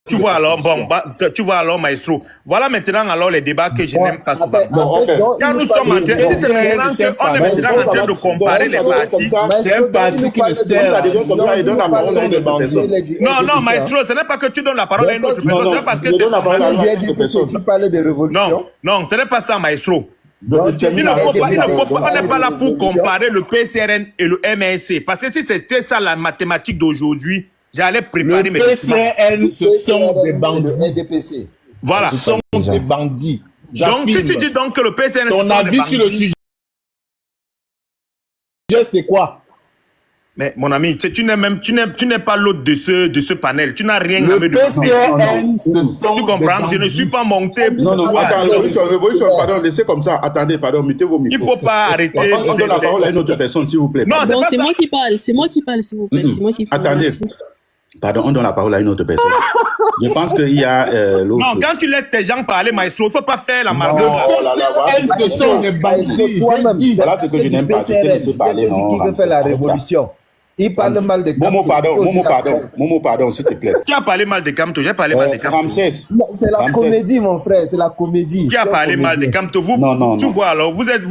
Tu vois alors, bon, tu vois alors, maestro. Voilà maintenant alors les débats que je n'aime pas souvent. Quand nous sommes en train, si c'est maintenant qu'on est maintenant en train de comparer les partis. C'est un parti qui ne sert à Non, maestro, ce n'est pas que tu donnes la parole à une autre personne, c'est parce que tu parlais de révolution. Non, ce n'est pas ça, maestro. On n'est pas là pour comparer le PCRN et le MSC. Parce que si c'était ça la mathématique d'aujourd'hui, j'allais préparer mes documents. Le PCRN, ce sont des bandits. Voilà. Ce sont des bandits. Donc, si tu dis donc que le PCRN... Ton avis sur le sujet, c'est quoi? Mais mon ami, tu n'es pas l'hôte de ce panel. Tu n'as rien à me dire. Tu comprends? Je ne suis pas monté. Non, attends, révolution, pardon, laissez comme ça. Attendez, pardon, mettez vos micros. Il ne faut pas arrêter. On donne la parole à une autre personne, s'il vous plaît. Non, c'est moi qui parle. C'est moi qui parle, s'il vous plaît. C'est moi qui parle. Attendez. Pardon, on donne la parole à une autre personne. Je pense qu'il y a l'autre. Non, quand tu laisses tes gens parler, maestro, il ne faut pas faire la marque. Ce sont des bandits. Voilà ce que je n'aime pas. C'est parler. Qui veut faire la révolution? Il parle mal de Kamto. Momo, pardon, s'il te plaît. Qui a parlé mal de Kamto? J'ai parlé mal de Kamto. Ramsès. C'est la comédie, mon frère, c'est la comédie. Qui a parlé mal de Kamto? Tu vois, alors, vous êtes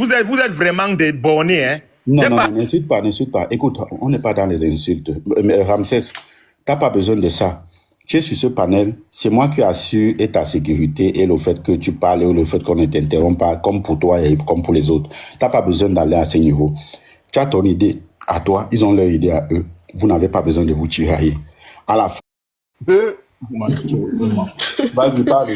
vraiment des bornés, hein? Non, n'insulte pas. Écoute, on n'est pas dans les insultes. Ramsès, tu n'as pas besoin de ça. Tu es sur ce panel, c'est moi qui assure et ta sécurité et le fait que tu parles ou le fait qu'on ne t'interrompt pas, comme pour toi et comme pour les autres. Tu n'as pas besoin d'aller à ce niveau. Tu as ton idée à toi, ils ont leur idée à eux. Vous n'avez pas besoin de vous tirailler. À la fin. Vas-y, parle.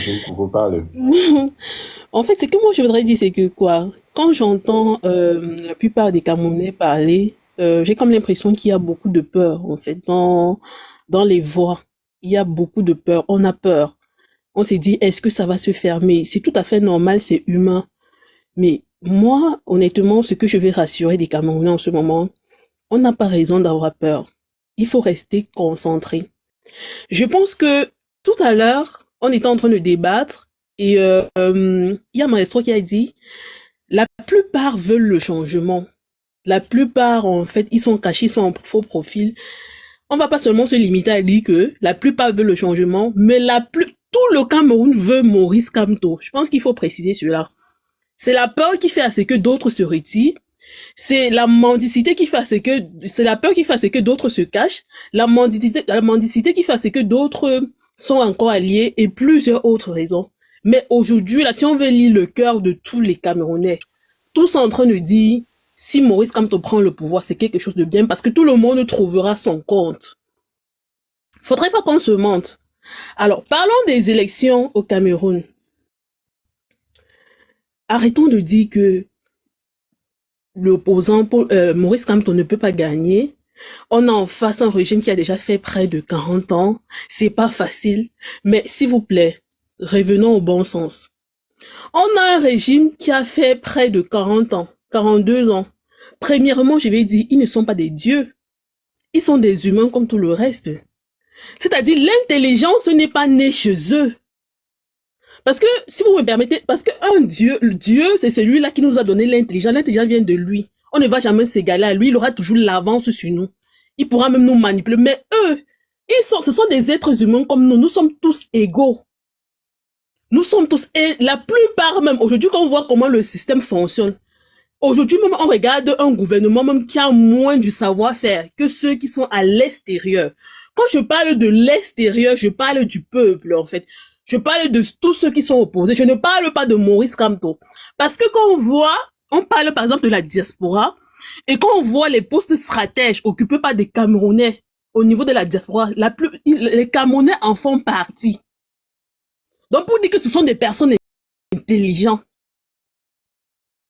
En fait, ce que moi je voudrais dire, c'est que quoi, quand j'entends la plupart des Camerounais parler, j'ai comme l'impression qu'il y a beaucoup de peur, en fait, dans les voix. Il y a beaucoup de peur. On a peur. On s'est dit, est-ce que ça va se fermer? C'est tout à fait normal, c'est humain. Mais moi, honnêtement, ce que je vais rassurer des Camerounais en ce moment, on n'a pas raison d'avoir peur. Il faut rester concentré. Je pense que tout à l'heure, on était en train de débattre et il y a Maestro qui a dit, la plupart veulent le changement. La plupart, en fait, ils sont cachés, ils sont en faux profil. On va pas seulement se limiter à dire que la plupart veulent le changement, mais tout le Cameroun veut Maurice Kamto. Je pense qu'il faut préciser cela. C'est la peur qui fait à ce que d'autres se retirent. C'est la mendicité qui fait à ce que, c'est la peur qui fait à ce que d'autres se cachent. La mendicité qui fait à ce que d'autres sont encore alliés et plusieurs autres raisons. Mais aujourd'hui, là, si on veut lire le cœur de tous les Camerounais, tous sont en train de dire, si Maurice Kamto prend le pouvoir, c'est quelque chose de bien parce que tout le monde trouvera son compte. Faudrait pas qu'on se mente. Alors, parlons des élections au Cameroun. Arrêtons de dire que l'opposant Maurice Kamto ne peut pas gagner. On a en face un régime qui a déjà fait près de 40 ans. C'est pas facile. Mais s'il vous plaît, revenons au bon sens. On a un régime qui a fait près de 40 ans, 42 ans. Premièrement, je vais dire, ils ne sont pas des dieux. Ils sont des humains comme tout le reste. C'est-à-dire, l'intelligence n'est pas née chez eux. Parce que, si vous me permettez, parce qu'un dieu, le dieu, c'est celui-là qui nous a donné l'intelligence. L'intelligence vient de lui. On ne va jamais s'égaler à lui. Il aura toujours l'avance sur nous. Il pourra même nous manipuler. Mais eux, ce sont des êtres humains comme nous. Nous sommes tous égaux. Nous sommes tous, et la plupart même, aujourd'hui, quand on voit comment le système fonctionne, aujourd'hui même, on regarde un gouvernement même qui a moins du savoir-faire que ceux qui sont à l'extérieur. Quand je parle de l'extérieur, je parle du peuple, en fait. Je parle de tous ceux qui sont opposés. Je ne parle pas de Maurice Kamto. Parce que quand on parle par exemple de la diaspora, et quand on voit les postes stratèges occupés par des Camerounais au niveau de la diaspora, les Camerounais en font partie. Donc pour dire que ce sont des personnes intelligentes.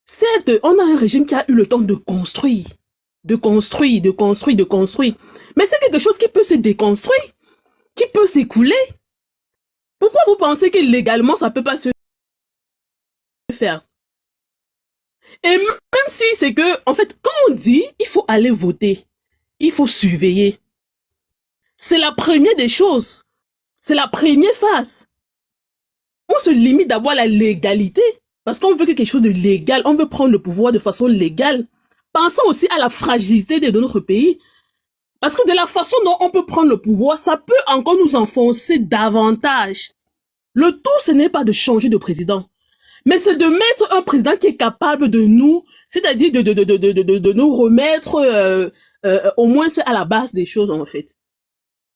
Certes, on a un régime qui a eu le temps de construire. Mais c'est quelque chose qui peut se déconstruire, qui peut s'écouler. Pourquoi vous pensez que légalement ça peut pas se faire? Et même si c'est que, en fait, quand on dit, il faut aller voter, il faut surveiller. C'est la première des choses. C'est la première phase. On se limite d'abord à la légalité. Parce qu'on veut quelque chose de légal. On veut prendre le pouvoir de façon légale. Pensons aussi à la fragilité de notre pays. Parce que de la façon dont on peut prendre le pouvoir, ça peut encore nous enfoncer davantage. Le tout, ce n'est pas de changer de président, mais c'est de mettre un président qui est capable de nous, c'est-à-dire de nous remettre au moins c'est à la base des choses en fait.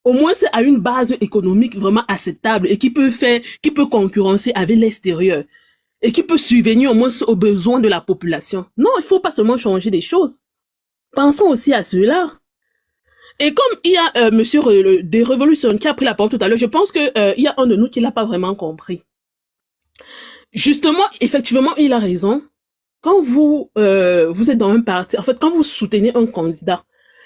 Au moins c'est à une base économique vraiment acceptable et qui peut concurrencer avec l'extérieur et qui peut subvenir au moins aux besoins de la population. Non, il faut pas seulement changer des choses. Pensons aussi à cela. Et comme il y a monsieur des Révolutions qui a pris la parole tout à l'heure, je pense que il y a un de nous qui l'a pas vraiment compris. Justement, effectivement, il a raison. Quand vous êtes dans un parti, en fait, quand vous soutenez un candidat,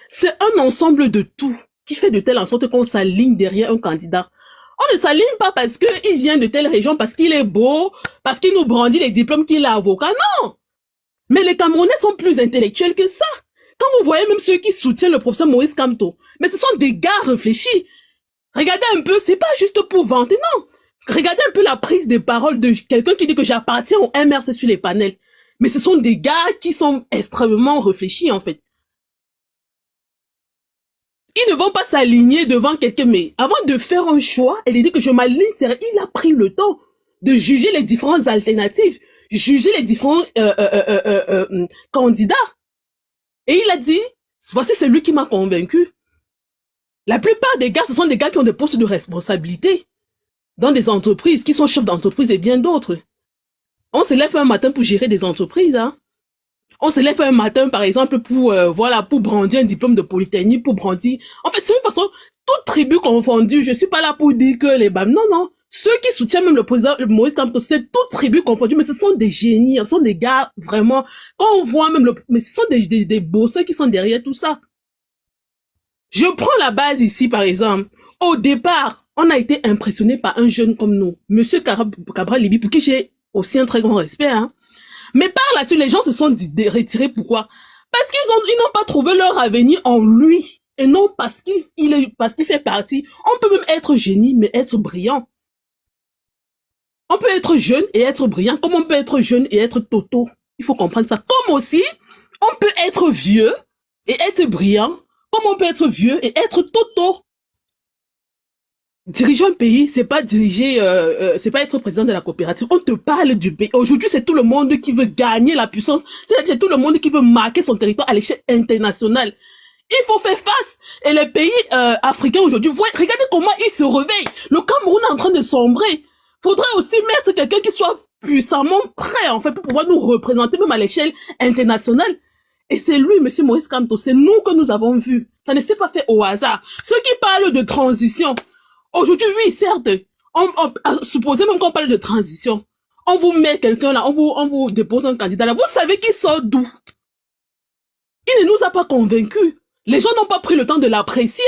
c'est un ensemble de tout qui fait de telle en sorte qu'on s'aligne derrière un candidat. On ne s'aligne pas parce qu'il vient de telle région, parce qu'il est beau, parce qu'il nous brandit les diplômes qu'il est avocat. Non! Mais les Camerounais sont plus intellectuels que ça. Quand vous voyez même ceux qui soutiennent le professeur Maurice Kamto, mais ce sont des gars réfléchis. Regardez un peu, c'est pas juste pour vanter, non. Regardez un peu la prise de parole de quelqu'un qui dit que j'appartiens au MRC sur les panels. Mais ce sont des gars qui sont extrêmement réfléchis, en fait. Ils ne vont pas s'aligner devant quelqu'un, mais avant de faire un choix, elle dit que je m'aligne, il a pris le temps de juger les différentes alternatives, juger les différents candidats. Et il a dit, voici celui qui m'a convaincu. La plupart des gars, ce sont des gars qui ont des postes de responsabilité dans des entreprises, qui sont chefs d'entreprise et bien d'autres. On se lève un matin pour gérer des entreprises, hein. On se lève un matin, par exemple, pour brandir un diplôme de Polytechnique, pour brandir. En fait, c'est une façon, toute tribu confondue. Je suis pas là pour dire que les BAM. Non, non. Ceux qui soutiennent même le président Maurice Kamto, c'est toute tribu confondue, mais ce sont des génies, ce sont des gars, vraiment. Quand on voit même mais ce sont des bosseurs qui sont derrière tout ça. Je prends la base ici, par exemple. Au départ, on a été impressionné par un jeune comme nous, Monsieur Cabral Libi, pour qui j'ai aussi un très grand respect, hein. Mais par la suite, les gens se sont retirés. Pourquoi? Parce qu'ils n'ont pas trouvé leur avenir en lui. Et non parce qu'il fait partie. On peut même être génie, mais être brillant. On peut être jeune et être brillant, comme on peut être jeune et être toto. Il faut comprendre ça. Comme aussi, on peut être vieux et être brillant, comme on peut être vieux et être toto. Diriger un pays, c'est pas c'est pas être président de la coopérative. On te parle du pays. Aujourd'hui, c'est tout le monde qui veut gagner la puissance. C'est tout le monde qui veut marquer son territoire à l'échelle internationale. Il faut faire face. Et les pays africains aujourd'hui, regardez comment ils se réveillent. Le Cameroun est en train de sombrer. Faudrait aussi mettre quelqu'un qui soit puissamment prêt, en fait, pour pouvoir nous représenter même à l'échelle internationale. Et c'est lui, monsieur Maurice Kamto, c'est nous que nous avons vu. Ça ne s'est pas fait au hasard. Ceux qui parlent de transition, aujourd'hui, oui, certes, supposez même qu'on parle de transition. On vous met quelqu'un là, on vous dépose un candidat là. Vous savez qu'il sort d'où? Il ne nous a pas convaincus. Les gens n'ont pas pris le temps de l'apprécier.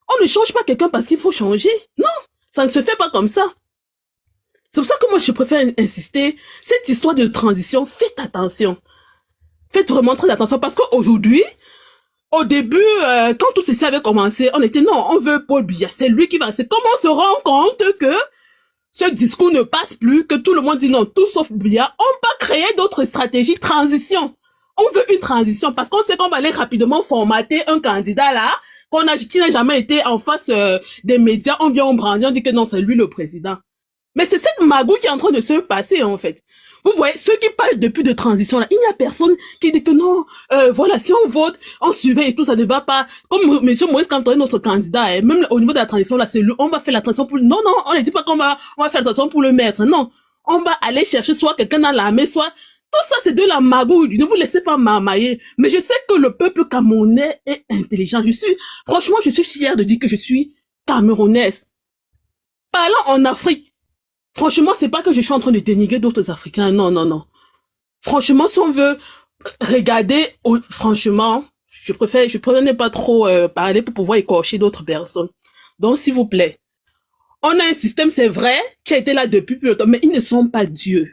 On ne change pas quelqu'un parce qu'il faut changer. Non, ça ne se fait pas comme ça. C'est pour ça que moi, je préfère insister. Cette histoire de transition, faites attention. Faites vraiment très attention parce qu'aujourd'hui, au début, quand tout ceci avait commencé, on était non, on veut Paul Biya, c'est lui qui va. C'est comment on se rend compte que ce discours ne passe plus, que tout le monde dit non, tout sauf Biya. On va créer d'autres stratégies transition. On veut une transition parce qu'on sait qu'on va aller rapidement formater un candidat là, qui n'a jamais été en face des médias. On vient, on brandit, on dit que non, c'est lui le président. Mais c'est cette magouille qui est en train de se passer en fait. Vous voyez, ceux qui parlent depuis de transition là, il n'y a personne qui dit que non, voilà, si on vote, on surveille et tout, ça ne va pas. Comme monsieur Maurice Kamto est notre candidat, même au niveau de la transition là, c'est lui, on va faire la transition pour non, on ne dit pas qu'on va faire la transition pour le maître, non. On va aller chercher soit quelqu'un dans l'armée, soit, tout ça c'est de la magouille, ne vous laissez pas m'amailler. Mais je sais que le peuple camerounais est intelligent. Franchement, je suis fière de dire que je suis camerounaise. Parlant en Afrique, franchement, c'est pas que je suis en train de dénigrer d'autres Africains. Non, non, non. Franchement, si on veut regarder, franchement, je préfère ne pas trop parler pour pouvoir écorcher d'autres personnes. Donc, s'il vous plaît, on a un système, c'est vrai, qui a été là depuis plus longtemps, mais ils ne sont pas dieux.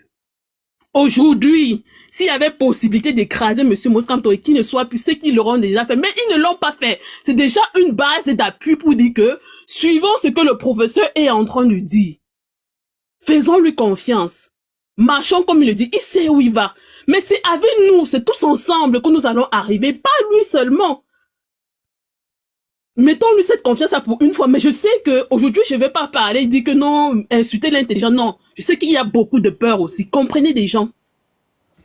Aujourd'hui, s'il y avait possibilité d'écraser monsieur Maurice Kamto et qu'il ne soit plus, ceux qui l'auront déjà fait, mais ils ne l'ont pas fait. C'est déjà une base d'appui pour dire que, suivons ce que le professeur est en train de dire. Faisons-lui confiance. Marchons comme il le dit. Il sait où il va. Mais c'est avec nous, c'est tous ensemble que nous allons arriver. Pas lui seulement. Mettons-lui cette confiance pour une fois, mais je sais qu'aujourd'hui, je ne vais pas parler, dire que non, insulter l'intelligent, non. Je sais qu'il y a beaucoup de peur aussi. Comprenez des gens.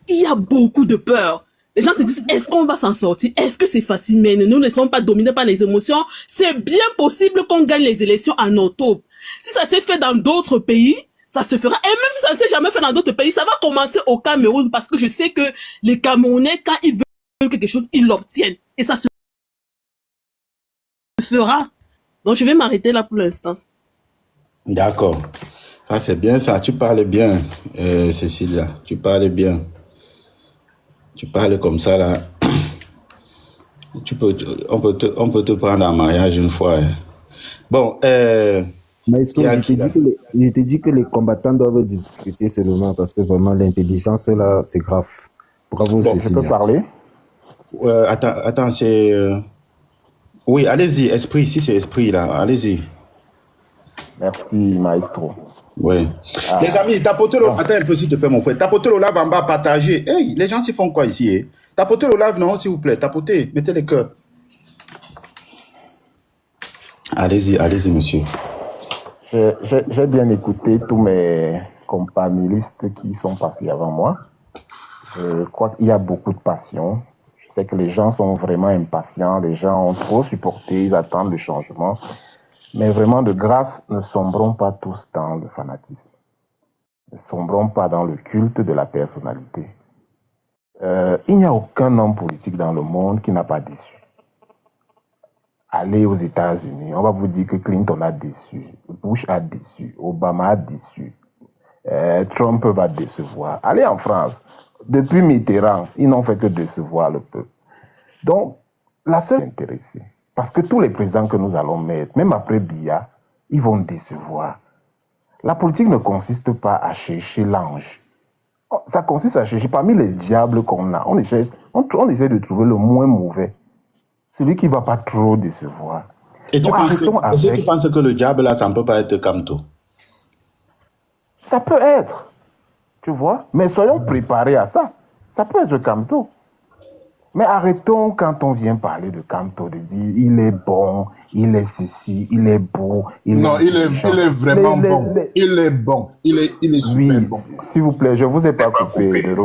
Il y a beaucoup de peur. Les gens se disent, est-ce qu'on va s'en sortir? Est-ce que c'est facile? Mais ne nous laissons pas dominer par les émotions. C'est bien possible qu'on gagne les élections en octobre. Si ça s'est fait dans d'autres pays, ça se fera. Et même si ça ne s'est jamais fait dans d'autres pays, ça va commencer au Cameroun parce que je sais que les Camerounais, quand ils veulent quelque chose, ils l'obtiennent. Et ça se fera. Donc, je vais m'arrêter là pour l'instant. D'accord. Ça, c'est bien ça. Tu parles bien, Cécilia. Tu parles bien. Tu parles comme ça, là. On peut te prendre en mariage une fois. Hein. Bon, Maestro, je te dis que les combattants doivent discuter seulement parce que vraiment l'intelligence là, c'est grave. Bravo, Bon, Cécilia. je peux parler? attends, c'est... Oui, allez-y, esprit, si c'est esprit, là, allez-y. Merci, maestro. Oui. Les amis, tapotez-le. Attends un peu, s'il te plaît, mon frère. Tapotez le live en bas, partagez. Hey, les gens s'y font quoi ici? Eh? Tapotez le live, non, s'il vous plaît. Tapotez, mettez les cœurs. Allez-y, monsieur. J'ai bien écouté tous mes companélistes qui sont passés avant moi. Je crois qu'il y a beaucoup de passion. Je sais que les gens sont vraiment impatients. Les gens ont trop supporté. Ils attendent le changement. Mais vraiment, de grâce, ne sombrons pas tous dans le fanatisme. Ne sombrons pas dans le culte de la personnalité. Il n'y a aucun homme politique dans le monde qui n'a pas déçu. Allez aux États-Unis, on va vous dire que Clinton a déçu, Bush a déçu, Obama a déçu, Trump va décevoir. Allez en France, depuis Mitterrand, ils n'ont fait que décevoir le peuple. Donc, la seule intéressée, parce que tous les présidents que nous allons mettre, même après Biya, ils vont décevoir. La politique ne consiste pas à chercher l'ange. Ça consiste à chercher parmi les diables qu'on a. On essaie de trouver le moins mauvais. Celui qui ne va pas trop décevoir. Et tu penses que le diable, là, ça ne peut pas être Kamto? Ça peut être. Tu vois? Mais soyons préparés à ça. Ça peut être Kamto. Mais arrêtons quand on vient parler de Kamto, de dire il est bon, il est ceci, il est beau. Il est vraiment bon. Il est bon. Il est super bon. S'il vous plaît, je ne vous ai pas coupé.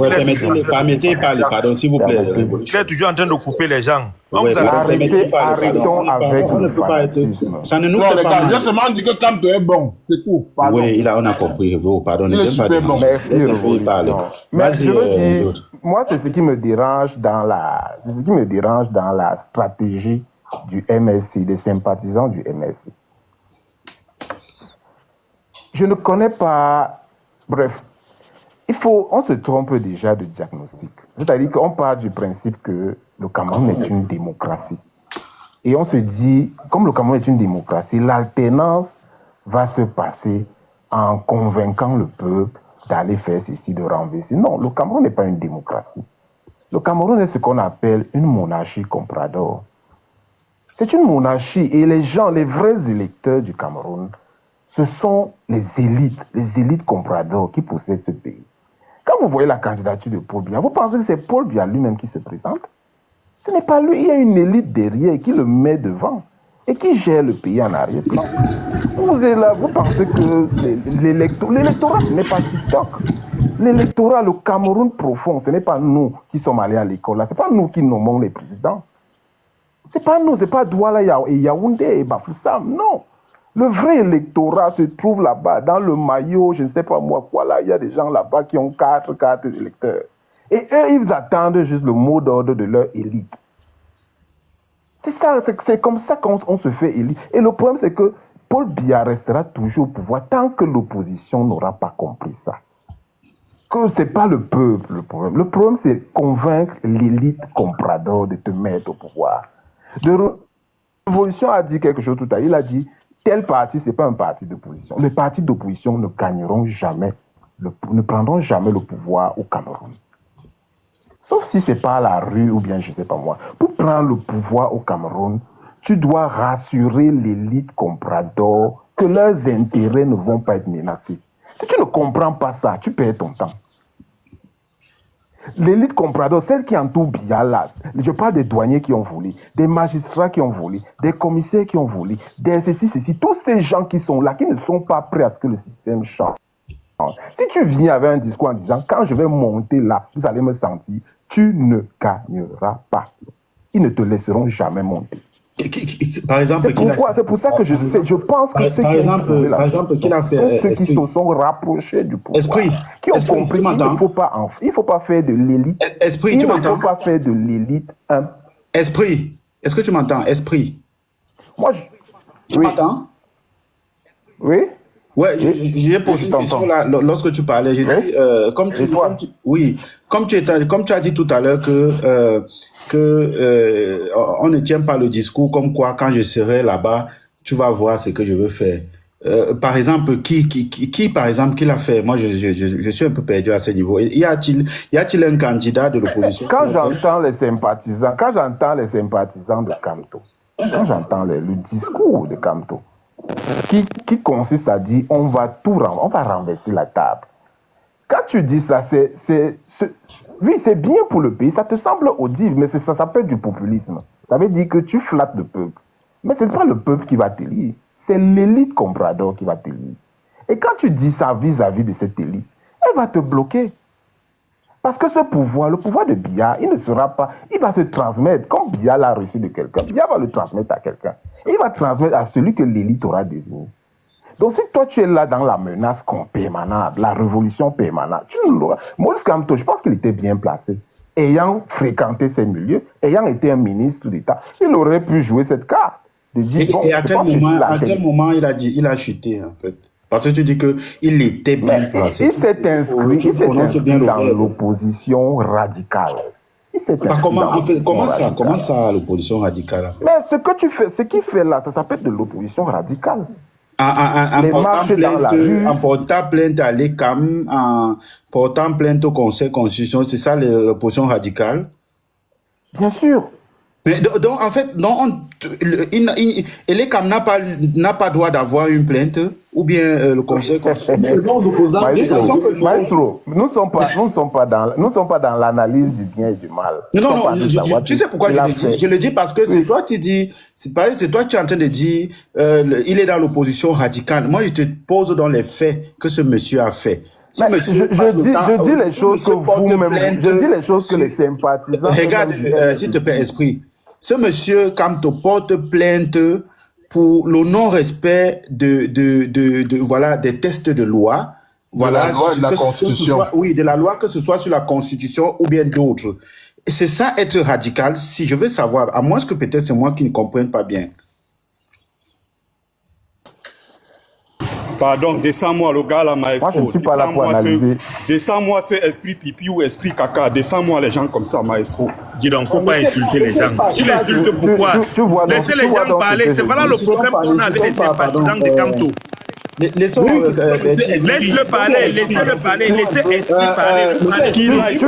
Permettez parler, pardon, s'il vous plaît. Tu es toujours en train de couper les gens. Arrêtons avec le fanatisme. Ça ne nous Non, fait les pas gars, mal. j'ai seulement dit que Kamto est bon. C'est tout. Pardon. Oui, on a compris. Pardon, Il est super bon. Merci, Vas-y, je veux dire, moi, c'est ce qui me dérange dans la stratégie du MSI, des sympathisants du MSI. Je ne connais pas... Bref, on se trompe déjà de diagnostic. C'est-à-dire qu'on part du principe que le Cameroun est une démocratie. Et on se dit, comme le Cameroun est une démocratie, l'alternance va se passer en convainquant le peuple d'aller faire ceci, de renverser. Non, le Cameroun n'est pas une démocratie. Le Cameroun est ce qu'on appelle une monarchie comprador. C'est une monarchie et les gens, les vrais électeurs du Cameroun, ce sont les élites comprador qui possèdent ce pays. Quand vous voyez la candidature de Paul Biya, vous pensez que c'est Paul Biya lui-même qui se présente? Ce n'est pas lui, il y a une élite derrière qui le met devant et qui gère le pays en arrière-plan. Vous êtes là, vous pensez que l'électorat, ce n'est pas TikTok. L'électorat, le Cameroun profond, ce n'est pas nous qui sommes allés à l'école, là. Ce n'est pas nous qui nommons les présidents. Ce n'est pas nous, ce n'est pas Douala et Yaoundé et Bafoussam, non. Le vrai électorat se trouve là-bas, dans le maillot, je ne sais pas moi quoi, là, il y a des gens là-bas qui ont 4 électeurs. Et eux, ils attendent juste le mot d'ordre de leur élite. C'est ça, c'est comme ça qu'on se fait élire. Et le problème, c'est que Paul Biya restera toujours au pouvoir tant que l'opposition n'aura pas compris ça. Que ce n'est pas le peuple le problème. Le problème, c'est convaincre l'élite comprador de te mettre au pouvoir. De Révolution a dit quelque chose tout à l'heure. Il a dit, tel parti, ce n'est pas un parti d'opposition. Les partis d'opposition ne gagneront jamais, ne prendront jamais le pouvoir au Cameroun. Sauf si c'est par la rue ou bien je ne sais pas moi. Pour prendre le pouvoir au Cameroun, tu dois rassurer l'élite comprador que leurs intérêts ne vont pas être menacés. Si tu ne comprends pas ça, tu perds ton temps. L'élite comprador, celle qui entoure Biya là, je parle des douaniers qui ont volé, des magistrats qui ont volé, des commissaires qui ont volé, des ceci, tous ces gens qui sont là, qui ne sont pas prêts à ce que le système change. Si tu viens avec un discours en disant, quand je vais monter là, vous allez me sentir, tu ne gagneras pas. Ils ne te laisseront jamais monter. Par exemple, c'est pour ça que je pense que par exemple, qu'il a fait ceux qui se sont rapprochés du pouvoir, qui ont compris qu'il ne faut pas faire de l'élite. Esprit, tu m'entends? Il ne faut pas faire de l'élite. Esprit, est-ce que tu m'entends? Esprit. Moi, tu m'entends? Oui. Ouais, j'ai posé une question là lorsque tu parlais. J'ai dit comme tu as dit tout à l'heure que on ne tient pas le discours comme quoi quand je serai là-bas, tu vas voir ce que je veux faire. Par exemple, qui par exemple qui l'a fait? Moi, je suis un peu perdu à ce niveau. Y a-t-il un candidat de l'opposition? Quand j'entends les sympathisants de Kamto, quand j'entends le discours de Kamto, qui consiste à dire on va renverser la table. Quand tu dis ça, oui, c'est bien pour le pays, ça te semble audible, mais ça s'appelle du populisme. Ça veut dire que tu flattes le peuple. Mais ce n'est pas le peuple qui va t'élire, c'est l'élite comprador qui va t'élire. Et quand tu dis ça vis-à-vis de cette élite, elle va te bloquer. Parce que ce pouvoir, le pouvoir de Biya, il ne sera pas, il va se transmettre, comme Biya l'a reçu de quelqu'un, Biya va le transmettre à quelqu'un. Il va transmettre à celui que l'élite aura désigné. Donc si toi tu es là dans la menace permanente, la révolution permanente, tu ne l'auras. Maurice Kamto, je pense qu'il était bien placé. Ayant fréquenté ces milieux, ayant été un ministre d'État, il aurait pu jouer cette carte. De dire, et à quel moment il a chuté en fait? Parce que tu dis qu'il était bien placé. Il s'est inscrit dans l'opposition radicale. Comment ça, l'opposition radicale? Mais ce qu'il fait là, ça s'appelle de l'opposition radicale. En portant plainte à l'ECAM, en portant plainte au Conseil constitutionnel, c'est ça l'opposition radicale? Bien sûr. Mais donc, en fait, l'ECAM n'a pas droit d'avoir une plainte, ou bien le Conseil constitutionnel. Maestro, nous ne sommes pas dans l'analyse du bien et du mal. Non, tu sais pourquoi je le dis parce que c'est toi qui dis, c'est toi qui es en train de dire, il est dans l'opposition radicale. Moi, je te pose dans les faits que ce monsieur a fait. Je dis les choses que vous-même, je dis les choses que les sympathisants. Regarde, s'il te plaît, Esprit. Ce monsieur Kamto porte plainte pour le non-respect voilà, des textes de loi. Voilà, de la loi de la Constitution. De la loi, que ce soit sur la Constitution ou bien d'autres. Et c'est ça être radical, si je veux savoir, à moins que peut-être c'est moi qui ne comprenne pas bien. Pardon, descends-moi le gars là, maestro. Moi, je ne suis pas là pour analyser. Descends-moi ce esprit pipi ou esprit caca. Descends-moi les gens comme ça, maestro. Dis donc, faut pas insulter les gens. Tu l'insultes pourquoi? Laissez les gens parler. C'est voilà le problème qu'on a avec les sympathisants de Kamto. Laisse-le parler, laissez-le parler, laissez Esprit parler. Qu'il aille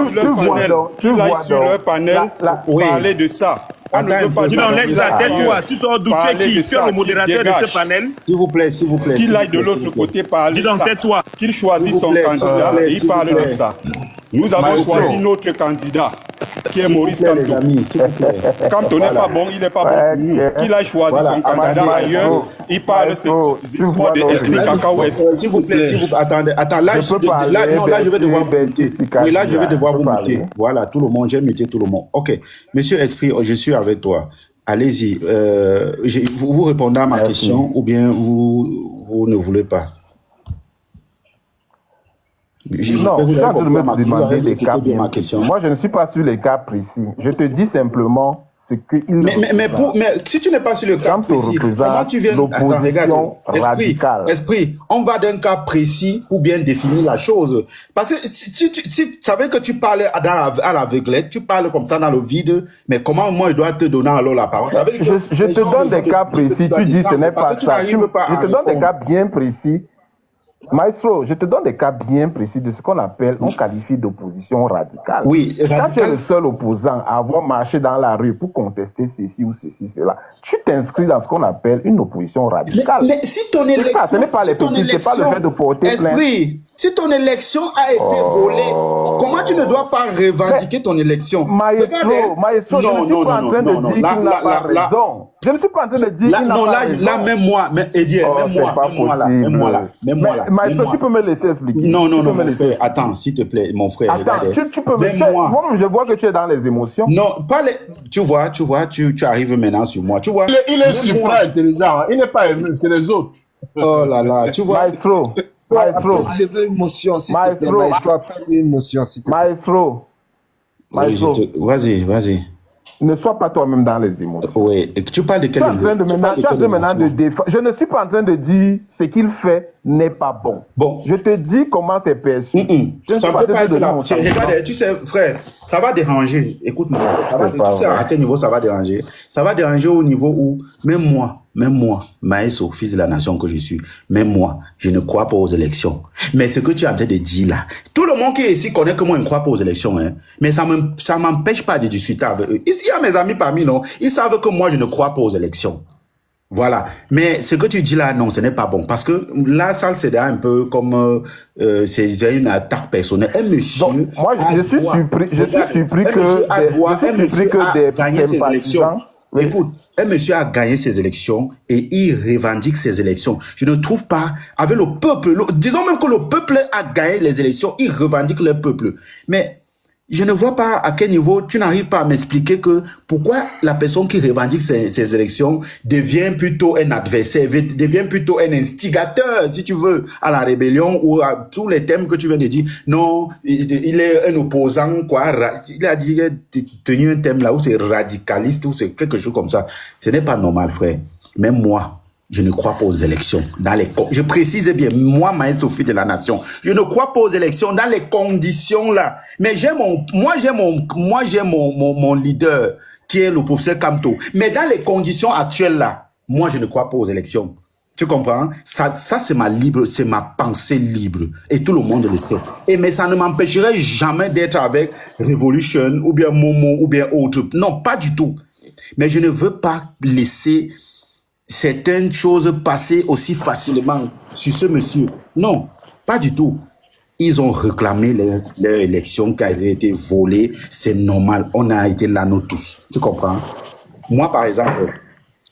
sur leur panel, parler de ça. On ne peut pas dire non, laisse ça, tais-toi. Tu sors d'où? Tu es qui? Tu es le modérateur de ce panel? S'il vous plaît. Qu'il aille de l'autre côté parler de ça. Dis donc, tais-toi. Qu'il choisisse son candidat et il parle de ça. Nous avons choisi notre candidat, qui est Maurice Kamto. Kamto n'est pas bon, il n'est pas bon pour nous. Qu'il aille choisir son candidat ailleurs, il parle de ces histoires de esprit cacahuète. S'il vous plaît, attendez, là, je vais devoir vous muter. Oui, là, je vais devoir vous muter. Voilà, tout le monde, j'ai muté tout le monde. Ok, monsieur Esprit, je suis avec toi. Allez-y, vous répondez à ma question ou bien vous ne voulez pas? Non, tu es en train de me demander des cas bien précis. Moi, je ne suis pas sur les cas précis. Je te dis simplement ce qu'il... Mais si tu n'es pas sur le cas précis, comment tu viens... L'opposition radicale. Esprit, on va d'un cas précis pour bien définir la chose. Parce que si tu savais que tu parles à l'aveuglette, tu parles comme ça dans le vide, mais comment moi je dois te donner alors la parole? Je te donne des cas précis, tu dis ce n'est pas ça. Je te donne des cas bien précis. Maestro, je te donne des cas bien précis de ce qu'on appelle, on qualifie d'opposition radicale. Oui, quand tu es le seul opposant à avoir marché dans la rue pour contester ceci ou ceci, cela, tu t'inscris dans ce qu'on appelle une opposition radicale. Mais si ton élection... Ce n'est pas les petits, c'est pas le fait de porter plainte. Si ton élection a été volée, comment tu ne dois pas revendiquer ton élection? Maestro, je ne suis pas en train de dire qu'il n'a pas raison. Je ne suis pas en train de dire qu'il n'a pas raison. Là, même moi, même moi là. Maestro, tu peux me laisser expliquer. Non, mon frère, attends, s'il te plaît, mon frère. Attends, tu peux me laisser. Moi, je vois que tu es dans les émotions. Non, pas les... Tu vois, tu arrives maintenant sur moi. Tu vois. Il est super intelligent. Il n'est pas ému, c'est les autres. Oh là là, tu vois. Maestro, je veux émotion, s'il te plaît. Maestro, appelle émotion, s'il te plaît. Maestro. Vas-y. Ne sois pas toi-même dans les émotions. Oui, et tu parles de quelle émotion? Je ne suis pas en train de dire ce qu'il fait n'est pas bon. Je te dis comment c'est perçu. Ça ne peut pas être là. Regarde, tu sais, frère, ça va déranger. Écoute-moi. Tu sais à quel niveau ça va déranger? Ça va déranger au niveau où, même moi, Maestro, fils de la nation que je suis, même moi, je ne crois pas aux élections. Mais ce que tu es en train de dire là, tout le monde qui est ici connaît que moi, je ne crois pas aux élections. Hein. Mais ça ne m'empêche pas de discuter avec eux. Ici, il y a mes amis parmi nous, ils savent que moi, je ne crois pas aux élections. Voilà. Mais ce que tu dis là, non, ce n'est pas bon. Parce que là, ça, c'est un peu comme c'est une attaque personnelle. Un monsieur. Donc, moi, je suis surpris que des gagné ses élections. Écoute, un monsieur a gagné ses élections et il revendique ses élections. Je ne trouve pas, avec le peuple, disons même que le peuple a gagné les élections, il revendique le peuple. Mais je ne vois pas à quel niveau tu n'arrives pas à m'expliquer que pourquoi la personne qui revendique ces élections devient plutôt un adversaire, devient plutôt un instigateur, si tu veux, à la rébellion ou à tous les thèmes que tu viens de dire. Non, il est un opposant, quoi. Il a dit, tenu un thème là où c'est radicaliste ou c'est quelque chose comme ça. Ce n'est pas normal, frère. Même moi, je ne crois pas aux élections. Je précise bien, moi, Maestro fils de la nation, je ne crois pas aux élections dans les conditions là. Mais j'ai mon leader qui est le professeur Kamto. Mais dans les conditions actuelles là, moi, je ne crois pas aux élections. Tu comprends? Ça c'est ma pensée libre. Et tout le monde le sait. Mais ça ne m'empêcherait jamais d'être avec Revolution ou bien Momo ou bien autre. Non, pas du tout. Mais je ne veux pas laisser certaines choses passer aussi facilement sur ce monsieur. Non, pas du tout. Ils ont réclamé leur élection qui a été volée. C'est normal. On a été là, nous tous. Tu comprends? Moi, par exemple,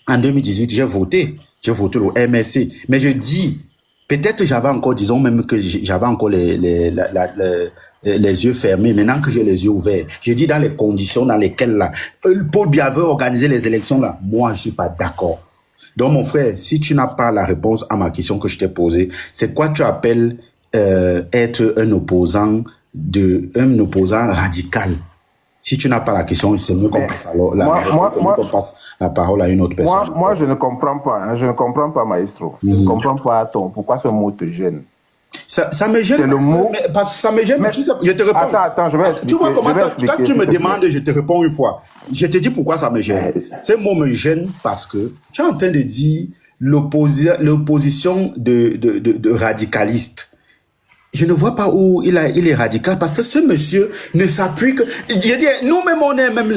en 2018, j'ai voté le MSC. Mais je dis, peut-être j'avais encore, disons même que j'avais encore les yeux fermés. Maintenant que j'ai les yeux ouverts, je dis dans les conditions dans lesquelles là, Paul Biya veut organiser les élections là, moi, je suis pas d'accord. Donc, mon frère, si tu n'as pas la réponse à ma question que je t'ai posée, c'est quoi tu appelles être un opposant radical? Si tu n'as pas la question, c'est mieux qu'on passe la parole à une autre personne. Moi, je ne comprends pas. Hein, je ne comprends pas, Maestro. Je ne comprends pas pourquoi ce mot te gêne. Ça me gêne. C'est le mot. Parce que ça me gêne. Mais je te réponds. Attends, je vais expliquer. Tu vois comment quand tu me demandes, je te réponds une fois. Je te dis pourquoi ça me gêne. Ce mot me gêne parce que tu es en train de dire l'opposition de radicaliste. Je ne vois pas où il est radical parce que ce monsieur ne s'appuie que. Je dis, nous-mêmes, on est même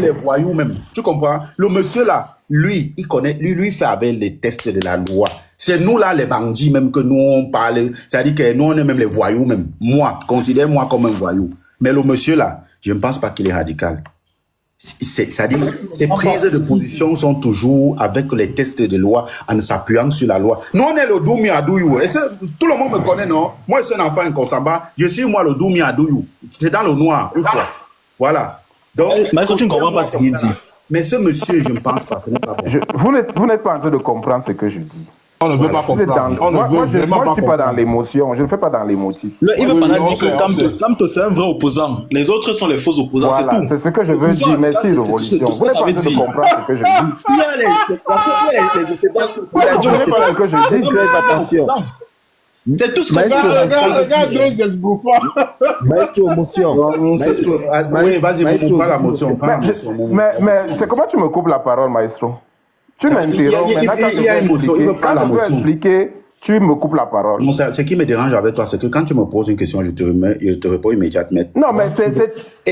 les voyous même. Tu comprends? Le monsieur là, lui, il connaît, lui fait avec les tests de la loi. C'est nous là, les bandits même que nous on parle. C'est-à-dire que nous, on est même les voyous même. Moi, considère-moi comme un voyou. Mais le monsieur là, je ne pense pas qu'il est radical. C'est-à-dire, ces prises de position sont toujours avec les tests de loi en s'appuyant sur la loi. Nous, on est le Doumi Adouyou. Et tout le monde me connaît, non? Moi, je suis un enfant inconsamba. Je suis, moi, le Doumi Adouyou. C'est dans le noir, une fois. Voilà. Donc, mais tu ne comprends pas ce qu'il dit. Mais ce monsieur, je ne pense pas. Ce n'est pas bon. Vous n'êtes pas en train de comprendre ce que je dis. On ne veut pas comprendre. Moi, je ne suis pas dans l'émotion. Je ne fais pas dans l'émotif. Il veut pas dire que Kamto, c'est un vrai opposant. Les autres sont les faux opposants, voilà, c'est tout. C'est ce que je veux dire. Merci, Révolution. Vous n'êtes pas en train de comprendre ce que je dis. Il y a les ce que je dis. Faites attention. C'est tout ce que regarde, Maestro, émotion. Oui, vas-y, vous pas la motion. Mais c'est comment tu me coupes la parole, Maestro? Tu m'interromps, maintenant quand je veux expliquer, tu me coupes la parole. Non, ce qui me dérange avec toi, c'est que quand tu me poses une question, je te réponds immédiatement. Non, mais c'est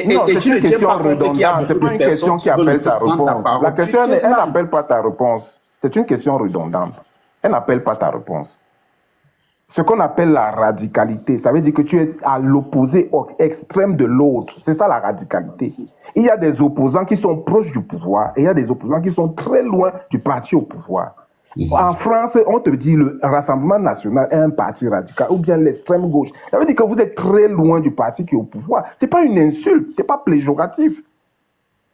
une question redondante, c'est pas une question qui appelle ta réponse. La question, elle n'appelle pas ta réponse. C'est une question redondante. Elle n'appelle pas ta réponse. ce qu'on appelle la radicalité. Ça veut dire que tu es à l'opposé au extrême de l'autre. C'est ça la radicalité. Il y a des opposants qui sont proches du pouvoir et il y a des opposants qui sont très loin du parti au pouvoir. En France, on te dit le Rassemblement national est un parti radical ou bien l'extrême gauche. Ça veut dire que vous êtes très loin du parti qui est au pouvoir. C'est pas une insulte, c'est pas péjoratif.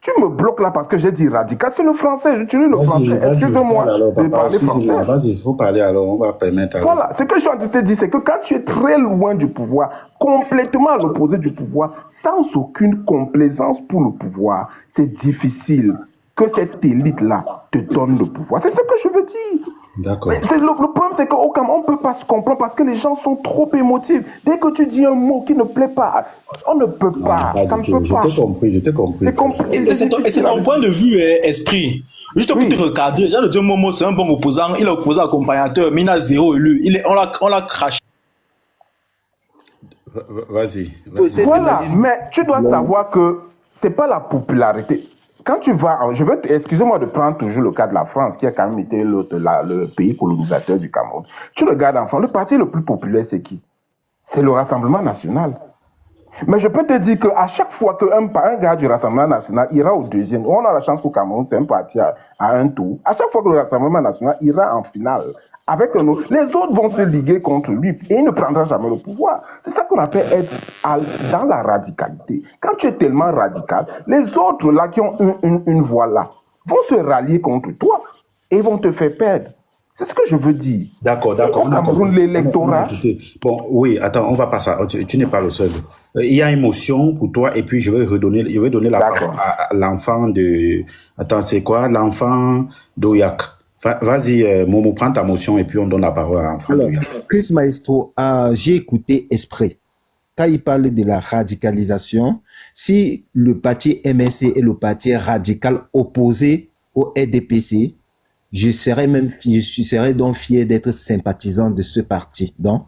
Tu me bloques là parce que j'ai dit radical, c'est le français, j'utilise le français. Excuse-moi de parler français. Vas-y, il faut parler alors, on va permettre. Alors. Voilà, ce que je suis en train de te dire, c'est que quand tu es très loin du pouvoir, complètement à l'opposé du pouvoir, sans aucune complaisance pour le pouvoir, c'est difficile que cette élite-là te donne le pouvoir. C'est ce que je veux dire. D'accord. Le problème, c'est qu'au Cameroun, on ne peut pas se comprendre parce que les gens sont trop émotifs. Dès que tu dis un mot qui ne plaît pas, on ne peut pas. Ça ne peut pas. Je t'ai compris. Et c'est ton point de vue, esprit. Juste pour te regarder, j'ai dit Momo, c'est un bon opposant. Il est opposant accompagnateur, mais il a 0 élu. On l'a craché. Vas-y. Voilà, mais tu dois savoir que ce n'est pas la popularité. Quand tu vas, excusez-moi de prendre toujours le cas de la France, qui a quand même été le pays colonisateur du Cameroun. Tu regardes en France, le parti le plus populaire, c'est qui? C'est le Rassemblement national. Mais je peux te dire qu'à chaque fois qu'un gars du Rassemblement national ira au deuxième, on a la chance qu'au Cameroun, c'est un parti à un tour. À chaque fois que le Rassemblement national ira en finale, avec un autre, les autres vont se liguer contre lui et il ne prendra jamais le pouvoir. C'est ça qu'on appelle être dans la radicalité. Quand tu es tellement radical, les autres là qui ont une voix là vont se rallier contre toi et vont te faire perdre. C'est ce que je veux dire. D'accord. Au Cameroun, l'électorat... Bon, oui, attends, on va pas ça. Tu n'es pas le seul. Il y a émotion pour toi et puis je vais donner la parole à l'enfant de... Attends, c'est quoi? L'enfant d'Oyak. Vas-y, Momo, prends ta motion et puis on donne la parole à l'enfant. Alors, Chris Maestro, j'ai écouté Esprit. Quand il parle de la radicalisation, si le parti MSC est le parti radical opposé au RDPC, je serais donc fier d'être sympathisant de ce parti. Donc,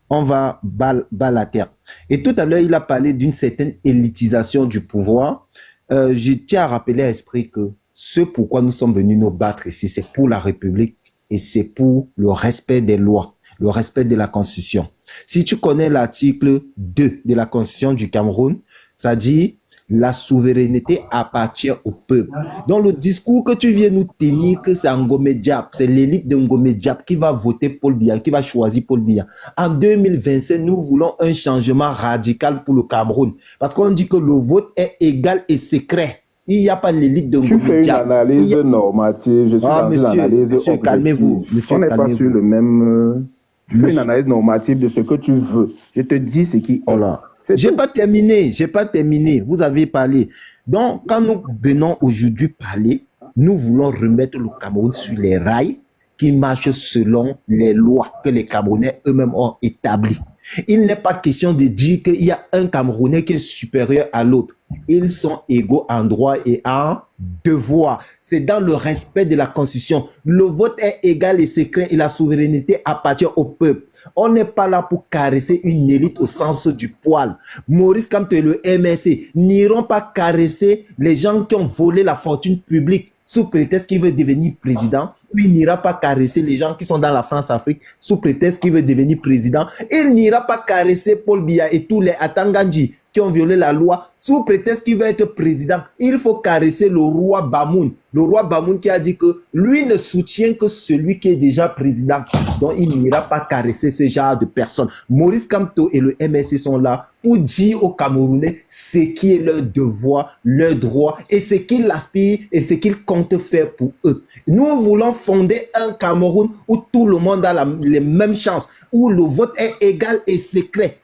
on va bas la terre. Et tout à l'heure, il a parlé d'une certaine élitisation du pouvoir. Je tiens à rappeler à Esprit que ce pourquoi nous sommes venus nous battre ici, c'est pour la République et c'est pour le respect des lois, le respect de la Constitution. Si tu connais l'article 2 de la Constitution du Cameroun, ça dit la souveraineté appartient au peuple. Dans le discours que tu viens nous tenir, que c'est Ngomé Diap, c'est l'élite de Ngomé Diap qui va voter Paul Biya, qui va choisir Paul Biya. En 2025, nous voulons un changement radical pour le Cameroun. Parce qu'on dit que le vote est égal et secret. Il n'y a pas l'élite de Ngomé Diap. Tu fais une analyse normative. Je suis dans une analyse monsieur, calmez-vous. On n'est pas sur le même... Tu fais une analyse normative de ce que tu veux. Je te dis ce qui est. Voilà. J'ai pas terminé. Vous avez parlé. Donc, quand nous venons aujourd'hui parler, nous voulons remettre le Cameroun sur les rails qui marchent selon les lois que les Camerounais eux-mêmes ont établies. Il n'est pas question de dire qu'il y a un Camerounais qui est supérieur à l'autre. Ils sont égaux en droit et en devoir. C'est dans le respect de la Constitution. Le vote est égal et secret et la souveraineté appartient au peuple. On n'est pas là pour caresser une élite au sens du poil. Maurice Kamto et le MSC n'iront pas caresser les gens qui ont volé la fortune publique sous prétexte qu'il veut devenir président. Il n'ira pas caresser les gens qui sont dans la France-Afrique sous prétexte qu'il veut devenir président. Il n'ira pas caresser Paul Biya et tous les Atangandji qui ont violé la loi sous prétexte qu'il veut être président. Il faut caresser le roi Bamoun. Le roi Bamoun qui a dit que lui ne soutient que celui qui est déjà président. Donc il n'ira pas caresser ce genre de personnes. Maurice Kamto et le MSC sont là pour dire aux Camerounais ce qui est leur devoir, leur droit et ce qu'ils aspirent et ce qu'ils comptent faire pour eux. Nous voulons fonder un Cameroun où tout le monde a les mêmes chances, où le vote est égal et secret.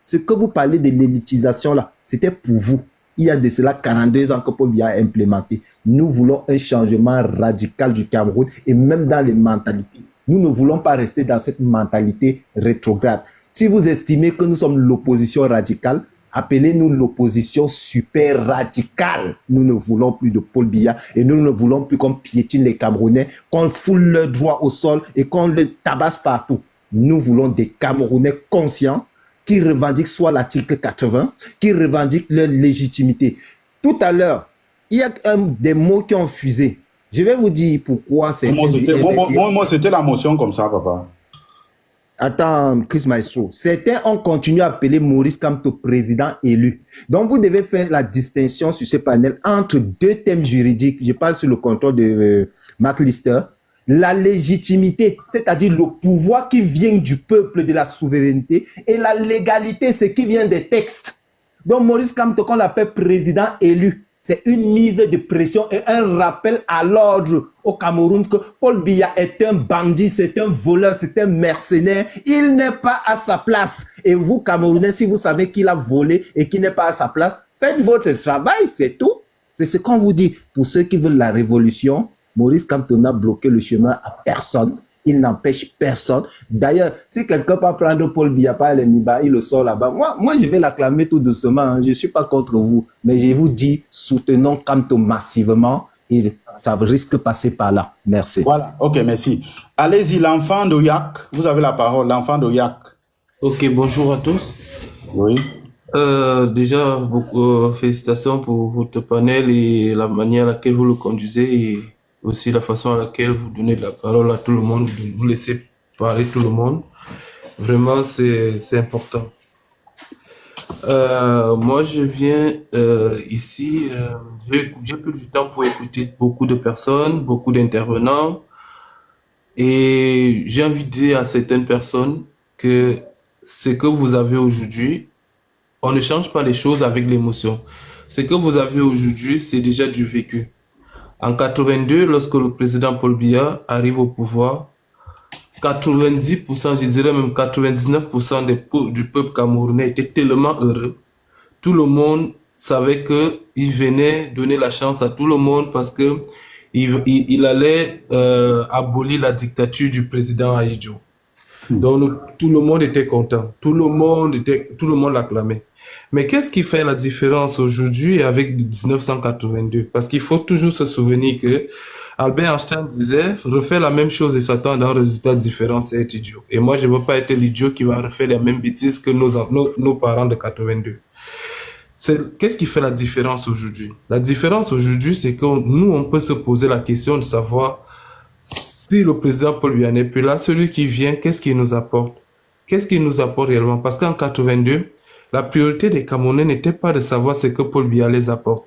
Ce que vous parlez de l'élitisation là, c'était pour vous. Il y a de cela 42 ans que Paul Biya a implémenté. Nous voulons un changement radical du Cameroun et même dans les mentalités. Nous ne voulons pas rester dans cette mentalité rétrograde. Si vous estimez que nous sommes l'opposition radicale, appelez-nous l'opposition super radicale. Nous ne voulons plus de Paul Biya et nous ne voulons plus qu'on piétine les Camerounais, qu'on foule leurs droits au sol et qu'on les tabasse partout. Nous voulons des Camerounais conscients qui revendiquent soit l'article 80, qui revendiquent leur légitimité. Tout à l'heure, il y a des mots qui ont fusé. Je vais vous dire pourquoi c'est... Moi, c'était la motion comme ça, papa. Attends, Chris Maestro. Certains ont continué à appeler Maurice Kamto président élu. Donc, vous devez faire la distinction sur ce panel entre deux thèmes juridiques. Je parle sur le contrôle de Mark Lister. La légitimité, c'est-à-dire le pouvoir qui vient du peuple, de la souveraineté, et la légalité, ce qui vient des textes. Donc, Maurice Kamto, qu'on l'appelle président élu, c'est une mise de pression et un rappel à l'ordre au Cameroun que Paul Biya est un bandit, c'est un voleur, c'est un mercenaire. Il n'est pas à sa place. Et vous, Camerounais, si vous savez qu'il a volé et qu'il n'est pas à sa place, faites votre travail, c'est tout. C'est ce qu'on vous dit. Pour ceux qui veulent la révolution, Maurice Kamto n'a bloqué le chemin à personne. Il n'empêche personne. D'ailleurs, si quelqu'un peut prendre Paul Biya par les Miba, il le sort là-bas. Moi, je vais l'acclamer tout doucement. Hein. Je ne suis pas contre vous. Mais je vous dis, soutenons Kamto massivement. Et ça risque de passer par là. Merci. Voilà. OK, merci. Allez-y, l'enfant d'Oyak. Vous avez la parole, l'enfant d'Oyak. OK, bonjour à tous. Oui. Déjà, beaucoup félicitations pour votre panel et la manière à laquelle vous le conduisez et aussi la façon à laquelle vous donnez de la parole à tout le monde, vous laissez parler tout le monde. Vraiment, c'est important. Moi, je viens ici, j'ai plus du temps pour écouter beaucoup de personnes, beaucoup d'intervenants, et j'ai envie de dire à certaines personnes que ce que vous avez aujourd'hui, on ne change pas les choses avec l'émotion. Ce que vous avez aujourd'hui, c'est déjà du vécu. En 82, lorsque le président Paul Biya arrive au pouvoir, 90%, je dirais même 99% du peuple camerounais était tellement heureux. Tout le monde savait qu'il venait donner la chance à tout le monde parce que il allait abolir la dictature du président Ahidjo. Donc tout le monde était content, tout le monde l'acclamait. Mais qu'est-ce qui fait la différence aujourd'hui avec 1982? Parce qu'il faut toujours se souvenir que Albert Einstein disait refaire la même chose et s'attendre à un résultat différent, c'est être idiot. Et moi, je ne veux pas être l'idiot qui va refaire les mêmes bêtises que nos parents de 82. Qu'est-ce qui fait la différence aujourd'hui? La différence aujourd'hui, c'est que nous, on peut se poser la question de savoir si le président Paul Biya n'est plus là, celui qui vient, qu'est-ce qu'il nous apporte? Qu'est-ce qu'il nous apporte réellement? Parce qu'en 82, la priorité des Camerounais n'était pas de savoir ce que Paul Biya les apporte.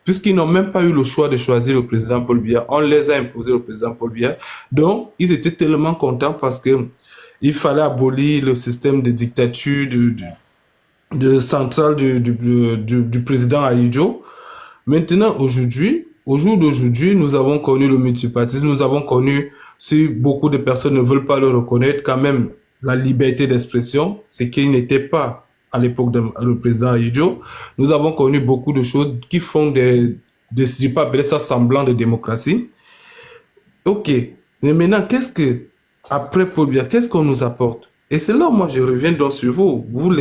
Puisqu'ils n'ont même pas eu le choix de choisir le président Paul Biya, on les a imposé le président Paul Biya. Donc, ils étaient tellement contents parce que il fallait abolir le système de dictature de centrale du président Ahidjo. Maintenant, aujourd'hui, au jour d'aujourd'hui, nous avons connu le multipartisme, nous avons connu, si beaucoup de personnes ne veulent pas le reconnaître, quand même la liberté d'expression, ce qui n'était pas à l'époque du président Ahidjo. Nous avons connu beaucoup de choses qui font je ne pas appeler ça semblant de démocratie. OK. Mais maintenant, après Paul Biya, qu'est-ce qu'on nous apporte? Et c'est là où moi je reviens donc sur vous. Vous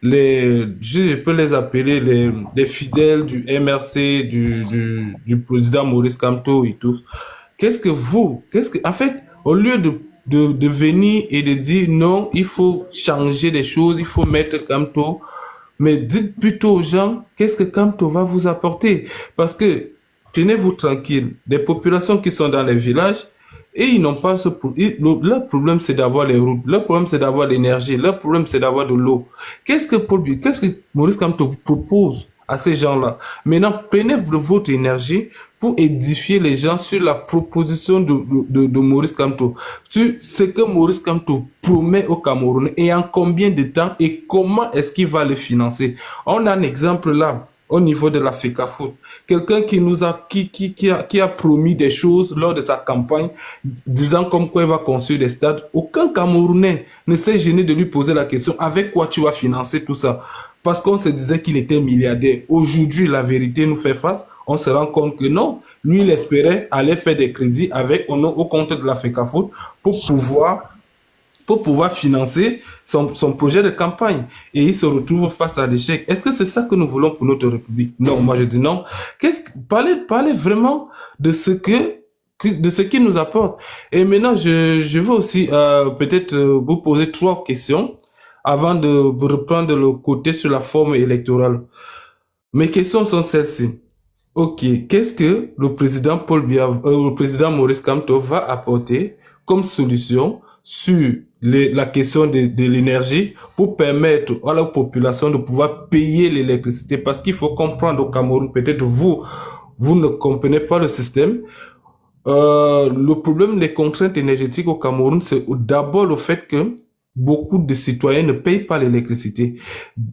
je peux les appeler les fidèles du MRC, du président Maurice Kamto et tout. En fait, au lieu de venir et de dire non, il faut changer les choses, il faut mettre Kamto, mais dites plutôt aux gens qu'est-ce que Kamto va vous apporter. Parce que, tenez-vous tranquille, des populations qui sont dans les villages, et ils n'ont pas leur problème c'est d'avoir les routes, leur problème c'est d'avoir l'énergie, leur problème c'est d'avoir de l'eau. Qu'est-ce que Maurice Kamto propose à ces gens-là? Maintenant, prenez votre énergie pour édifier les gens sur la proposition de Maurice Kamto, sur ce que Maurice Kamto promet aux Camerounais et en combien de temps et comment est-ce qu'il va le financer. On a un exemple là au niveau de la FECAFOOT. Quelqu'un qui a promis des choses lors de sa campagne, disant comme quoi il va construire des stades. Aucun Camerounais ne s'est gêné de lui poser la question avec quoi tu vas financer tout ça. Parce qu'on se disait qu'il était milliardaire. Aujourd'hui, la vérité nous fait face. On se rend compte que non. Lui, il espérait aller faire des crédits au compte de la FECAFOOT pour pouvoir financer son projet de campagne. Et il se retrouve face à l'échec. Est-ce que c'est ça que nous voulons pour notre République? Non, moi je dis non. Parlez vraiment de ce qu'il nous apporte. Et maintenant, je veux aussi peut-être vous poser 3 questions avant de reprendre le côté sur la forme électorale. Mes questions sont celles-ci. OK, qu'est-ce que le président le président Maurice Kamto va apporter comme solution sur la question de l'énergie pour permettre à la population de pouvoir payer l'électricité. Parce qu'il faut comprendre au Cameroun, peut-être vous ne comprenez pas le système. Le problème des contraintes énergétiques au Cameroun, c'est d'abord le fait que beaucoup de citoyens ne payent pas l'électricité.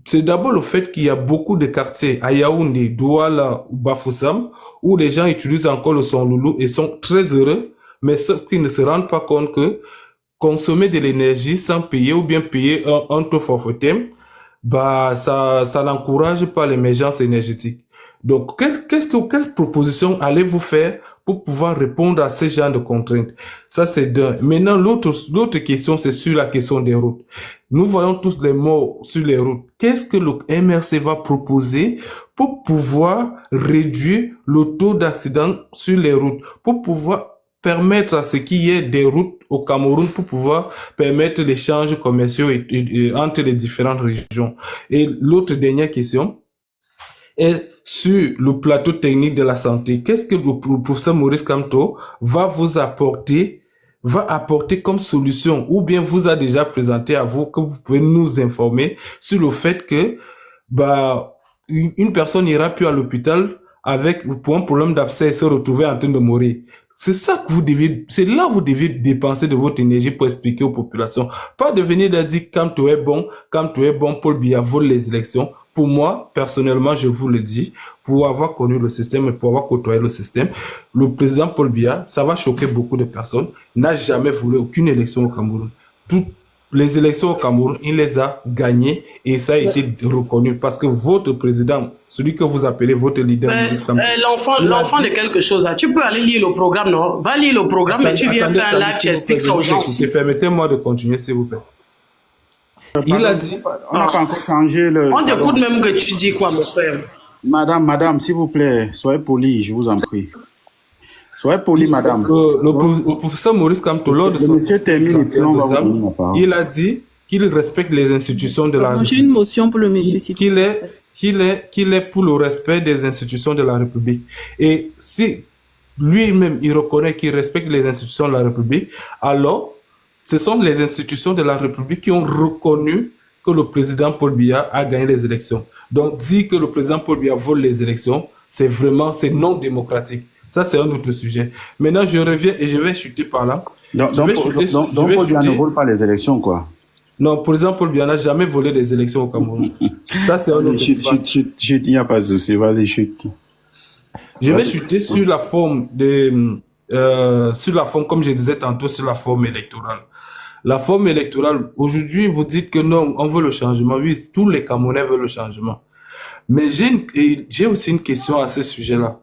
C'est d'abord le fait qu'il y a beaucoup de quartiers à Yaoundé, Douala ou Bafoussam où les gens utilisent encore le son loulou et sont très heureux, mais sauf qu'ils ne se rendent pas compte que consommer de l'énergie sans payer ou bien payer un taux forfaitaire, bah ça n'encourage pas l'émergence énergétique. Donc quelle proposition allez-vous faire pour pouvoir répondre à ces genres de contraintes? Ça c'est d'un. Maintenant l'autre question, c'est sur la question des routes. Nous voyons tous les morts sur les routes. Qu'est-ce que le MRC va proposer pour pouvoir réduire le taux d'accident sur les routes, pour pouvoir permettre à ce qu'il y ait des routes au Cameroun pour pouvoir permettre l'échange commerciaux entre les différentes régions? Et l'autre dernière question est sur le plateau technique de la santé. Qu'est-ce que le professeur Maurice Kamto va apporter comme solution, ou bien vous a déjà présenté à vous, que vous pouvez nous informer sur le fait que une personne ira plus à l'hôpital pour un problème d'abcès et se retrouver en train de mourir. C'est ça que c'est là que vous devez dépenser de votre énergie pour expliquer aux populations. Pas de venir leur dire Kamto est bon, Paul Biya vole les élections. Pour moi, personnellement, je vous le dis, pour avoir connu le système et pour avoir côtoyé le système, le président Paul Biya, ça va choquer beaucoup de personnes, n'a jamais voulu aucune élection au Cameroun. Toutes les élections au Cameroun, il les a gagnées et ça a été reconnu parce que votre président, celui que vous appelez votre leader, l'enfant de quelque chose, tu peux aller lire le programme, non? Va lire le programme et tu viens faire un live, tu expliques ça aux gens aussi. Permettez-moi de continuer, s'il vous plaît. Il a dit... On n'a pas encore changé le... On t'écoute même que tu dis quoi, mon frère? Madame, s'il vous plaît, soyez poli, je vous en prie. Soyez poli, madame. Le professeur Maurice Kamto, lors de son il a dit qu'il respecte les institutions de la République. J'ai une motion pour le monsieur. Qu'il est pour le respect des institutions de la République. Et si lui-même, il reconnaît qu'il respecte les institutions de la République, alors ce sont les institutions de la République qui ont reconnu que le président Paul Biya a gagné les élections. Donc, dire que le président Paul Biya vole les élections, c'est non démocratique. Ça, c'est un autre sujet. Maintenant, je reviens et je vais chuter par là. Donc Paul Biya ne vole pas les élections, quoi. Non, le président Paul Biya n'a jamais volé les élections au Cameroun. Ça, c'est un autre sujet. Chut, il n'y a pas de souci. Vas-y, chute. Je vais chuter sur la forme comme je disais tantôt, sur la forme électorale. La forme électorale, aujourd'hui, vous dites que non, on veut le changement. Oui, tous les Camerounais veulent le changement. Mais j'ai aussi une question à ce sujet-là.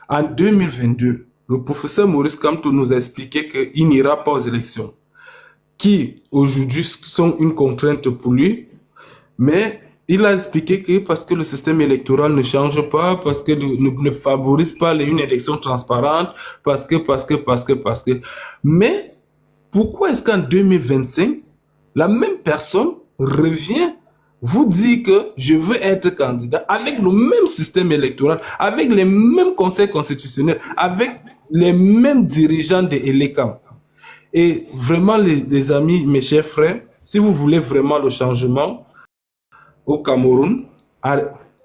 En 2022, le professeur Maurice Kamto nous a expliqué qu'il n'ira pas aux élections, qui aujourd'hui sont une contrainte pour lui, mais il a expliqué que parce que le système électoral ne change pas, parce que ne favorise pas une élection transparente, parce que. Mais pourquoi est-ce qu'en 2025, la même personne revient vous dit que je veux être candidat avec le même système électoral, avec les mêmes conseils constitutionnels, avec les mêmes dirigeants de l'ELECAM. Et vraiment, les amis, mes chers frères, si vous voulez vraiment le changement au Cameroun,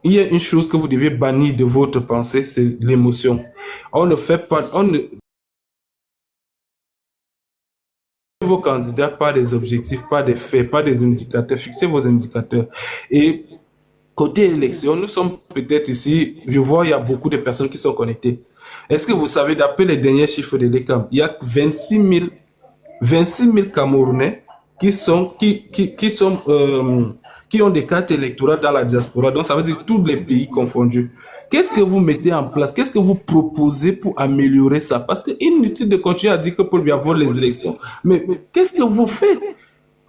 il y a une chose que vous devez bannir de votre pensée, c'est l'émotion. On ne fait pas... vos candidats par des objectifs, pas des faits, pas des indicateurs. Fixez vos indicateurs. Et côté élection, nous sommes peut-être ici, je vois, il y a beaucoup de personnes qui sont connectées. Est-ce que vous savez, d'après les derniers chiffres de l'ECAM, il y a 26 000 Camerounais qui ont des cartes électorales dans la diaspora. Donc, ça veut dire tous les pays confondus. Qu'est-ce que vous mettez en place? Qu'est-ce que vous proposez pour améliorer ça? Parce qu'il est inutile de continuer à dire que Paul Biya vole les élections. Mais qu'est-ce que vous faites?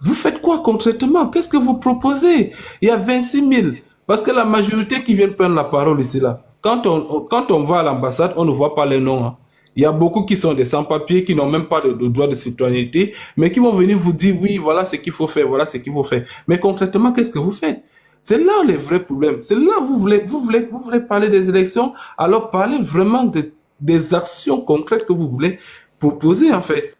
Vous faites quoi concrètement? Qu'est-ce que vous proposez? Il y a 26 000. Parce que la majorité qui vient prendre la parole ici, là, quand on va à l'ambassade, on ne voit pas les noms. Hein. Il y a beaucoup qui sont des sans-papiers, qui n'ont même pas de droit de citoyenneté, mais qui vont venir vous dire, oui, voilà ce qu'il faut faire, voilà ce qu'il faut faire. Mais concrètement, qu'est-ce que vous faites? C'est là les vrais problèmes. C'est là où vous voulez parler des élections, alors parlez vraiment des actions concrètes que vous voulez proposer, en fait.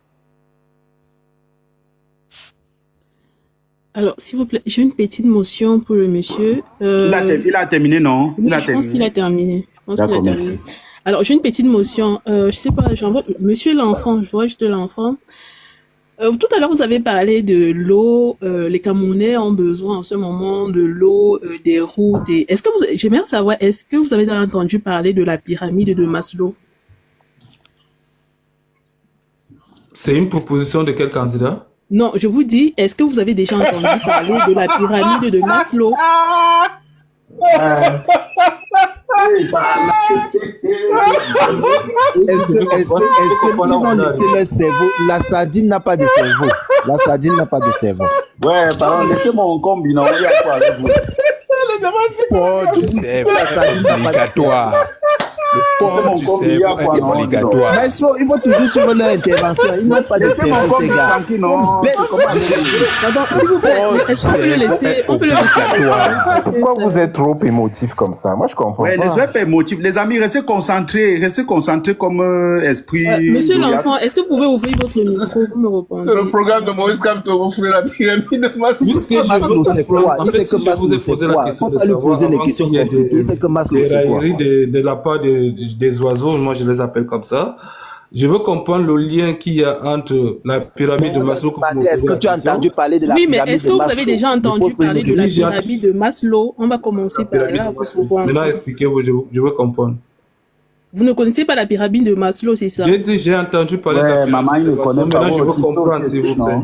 Alors, s'il vous plaît, j'ai une petite motion pour le monsieur. Il a terminé, non? Oui, je pense qu'il a terminé. D'accord, merci. Alors, j'ai une petite motion. Je sais pas, j'envoie... Monsieur l'enfant, je vois juste l'enfant. Tout à l'heure, vous avez parlé de l'eau. Les Camerounais ont besoin en ce moment de l'eau, des routes. Est-ce que vous... J'aimerais savoir, est-ce que vous avez entendu parler de la pyramide de Maslow? C'est une proposition de quel candidat? Non, je vous dis, est-ce que vous avez déjà entendu parler de la pyramide de Maslow? Est-ce que ils ont laissé leur cerveau? La sardine n'a pas de cerveau. La sardine n'a pas de cerveau. Ouais, pardon, laissez mon combi, non, il y a quoi avec vous? Port du cerveau est obligatoire. Le port du cerveau est obligatoire. Mais il faut toujours suivre leur intervention. Ils n'ont pas de cerveau, ces gars. Pardon, s'il vous plaît, est-ce qu'on peut le laisser? On peut le laisser. Pourquoi vous êtes trop émotif comme ça? Moi, je comprends ouais, pas. Ne soyez pas émotifs. Les amis, restez concentrés comme esprit. Monsieur l'enfant, est-ce que vous pouvez ouvrir votre micro? Vous me répondez. C'est le programme de Maurice Kamto, vous ferez la pyramide de Maslow, c'est quoi? Il sait que Maslow, c'est quoi? Il ne faut pas lui poser les questions compliquées. Il sait que Maslow, c'est quoi? De la part des oiseaux, moi je les appelle comme ça. Je veux comprendre le lien qu'il y a entre la pyramide de Maslow. Est-ce que tu as entendu parler de la pyramide de Maslow? Oui, mais est-ce que vous avez déjà entendu parler de la pyramide de Maslow? On va commencer par là. Maintenant, expliquez-vous, je veux comprendre. Vous ne connaissez pas la pyramide de Maslow, c'est ça? J'ai dit, j'ai entendu parler de la pyramide. Maman, il ne connaît pas. Maintenant, je veux comprendre, s'il vous plaît.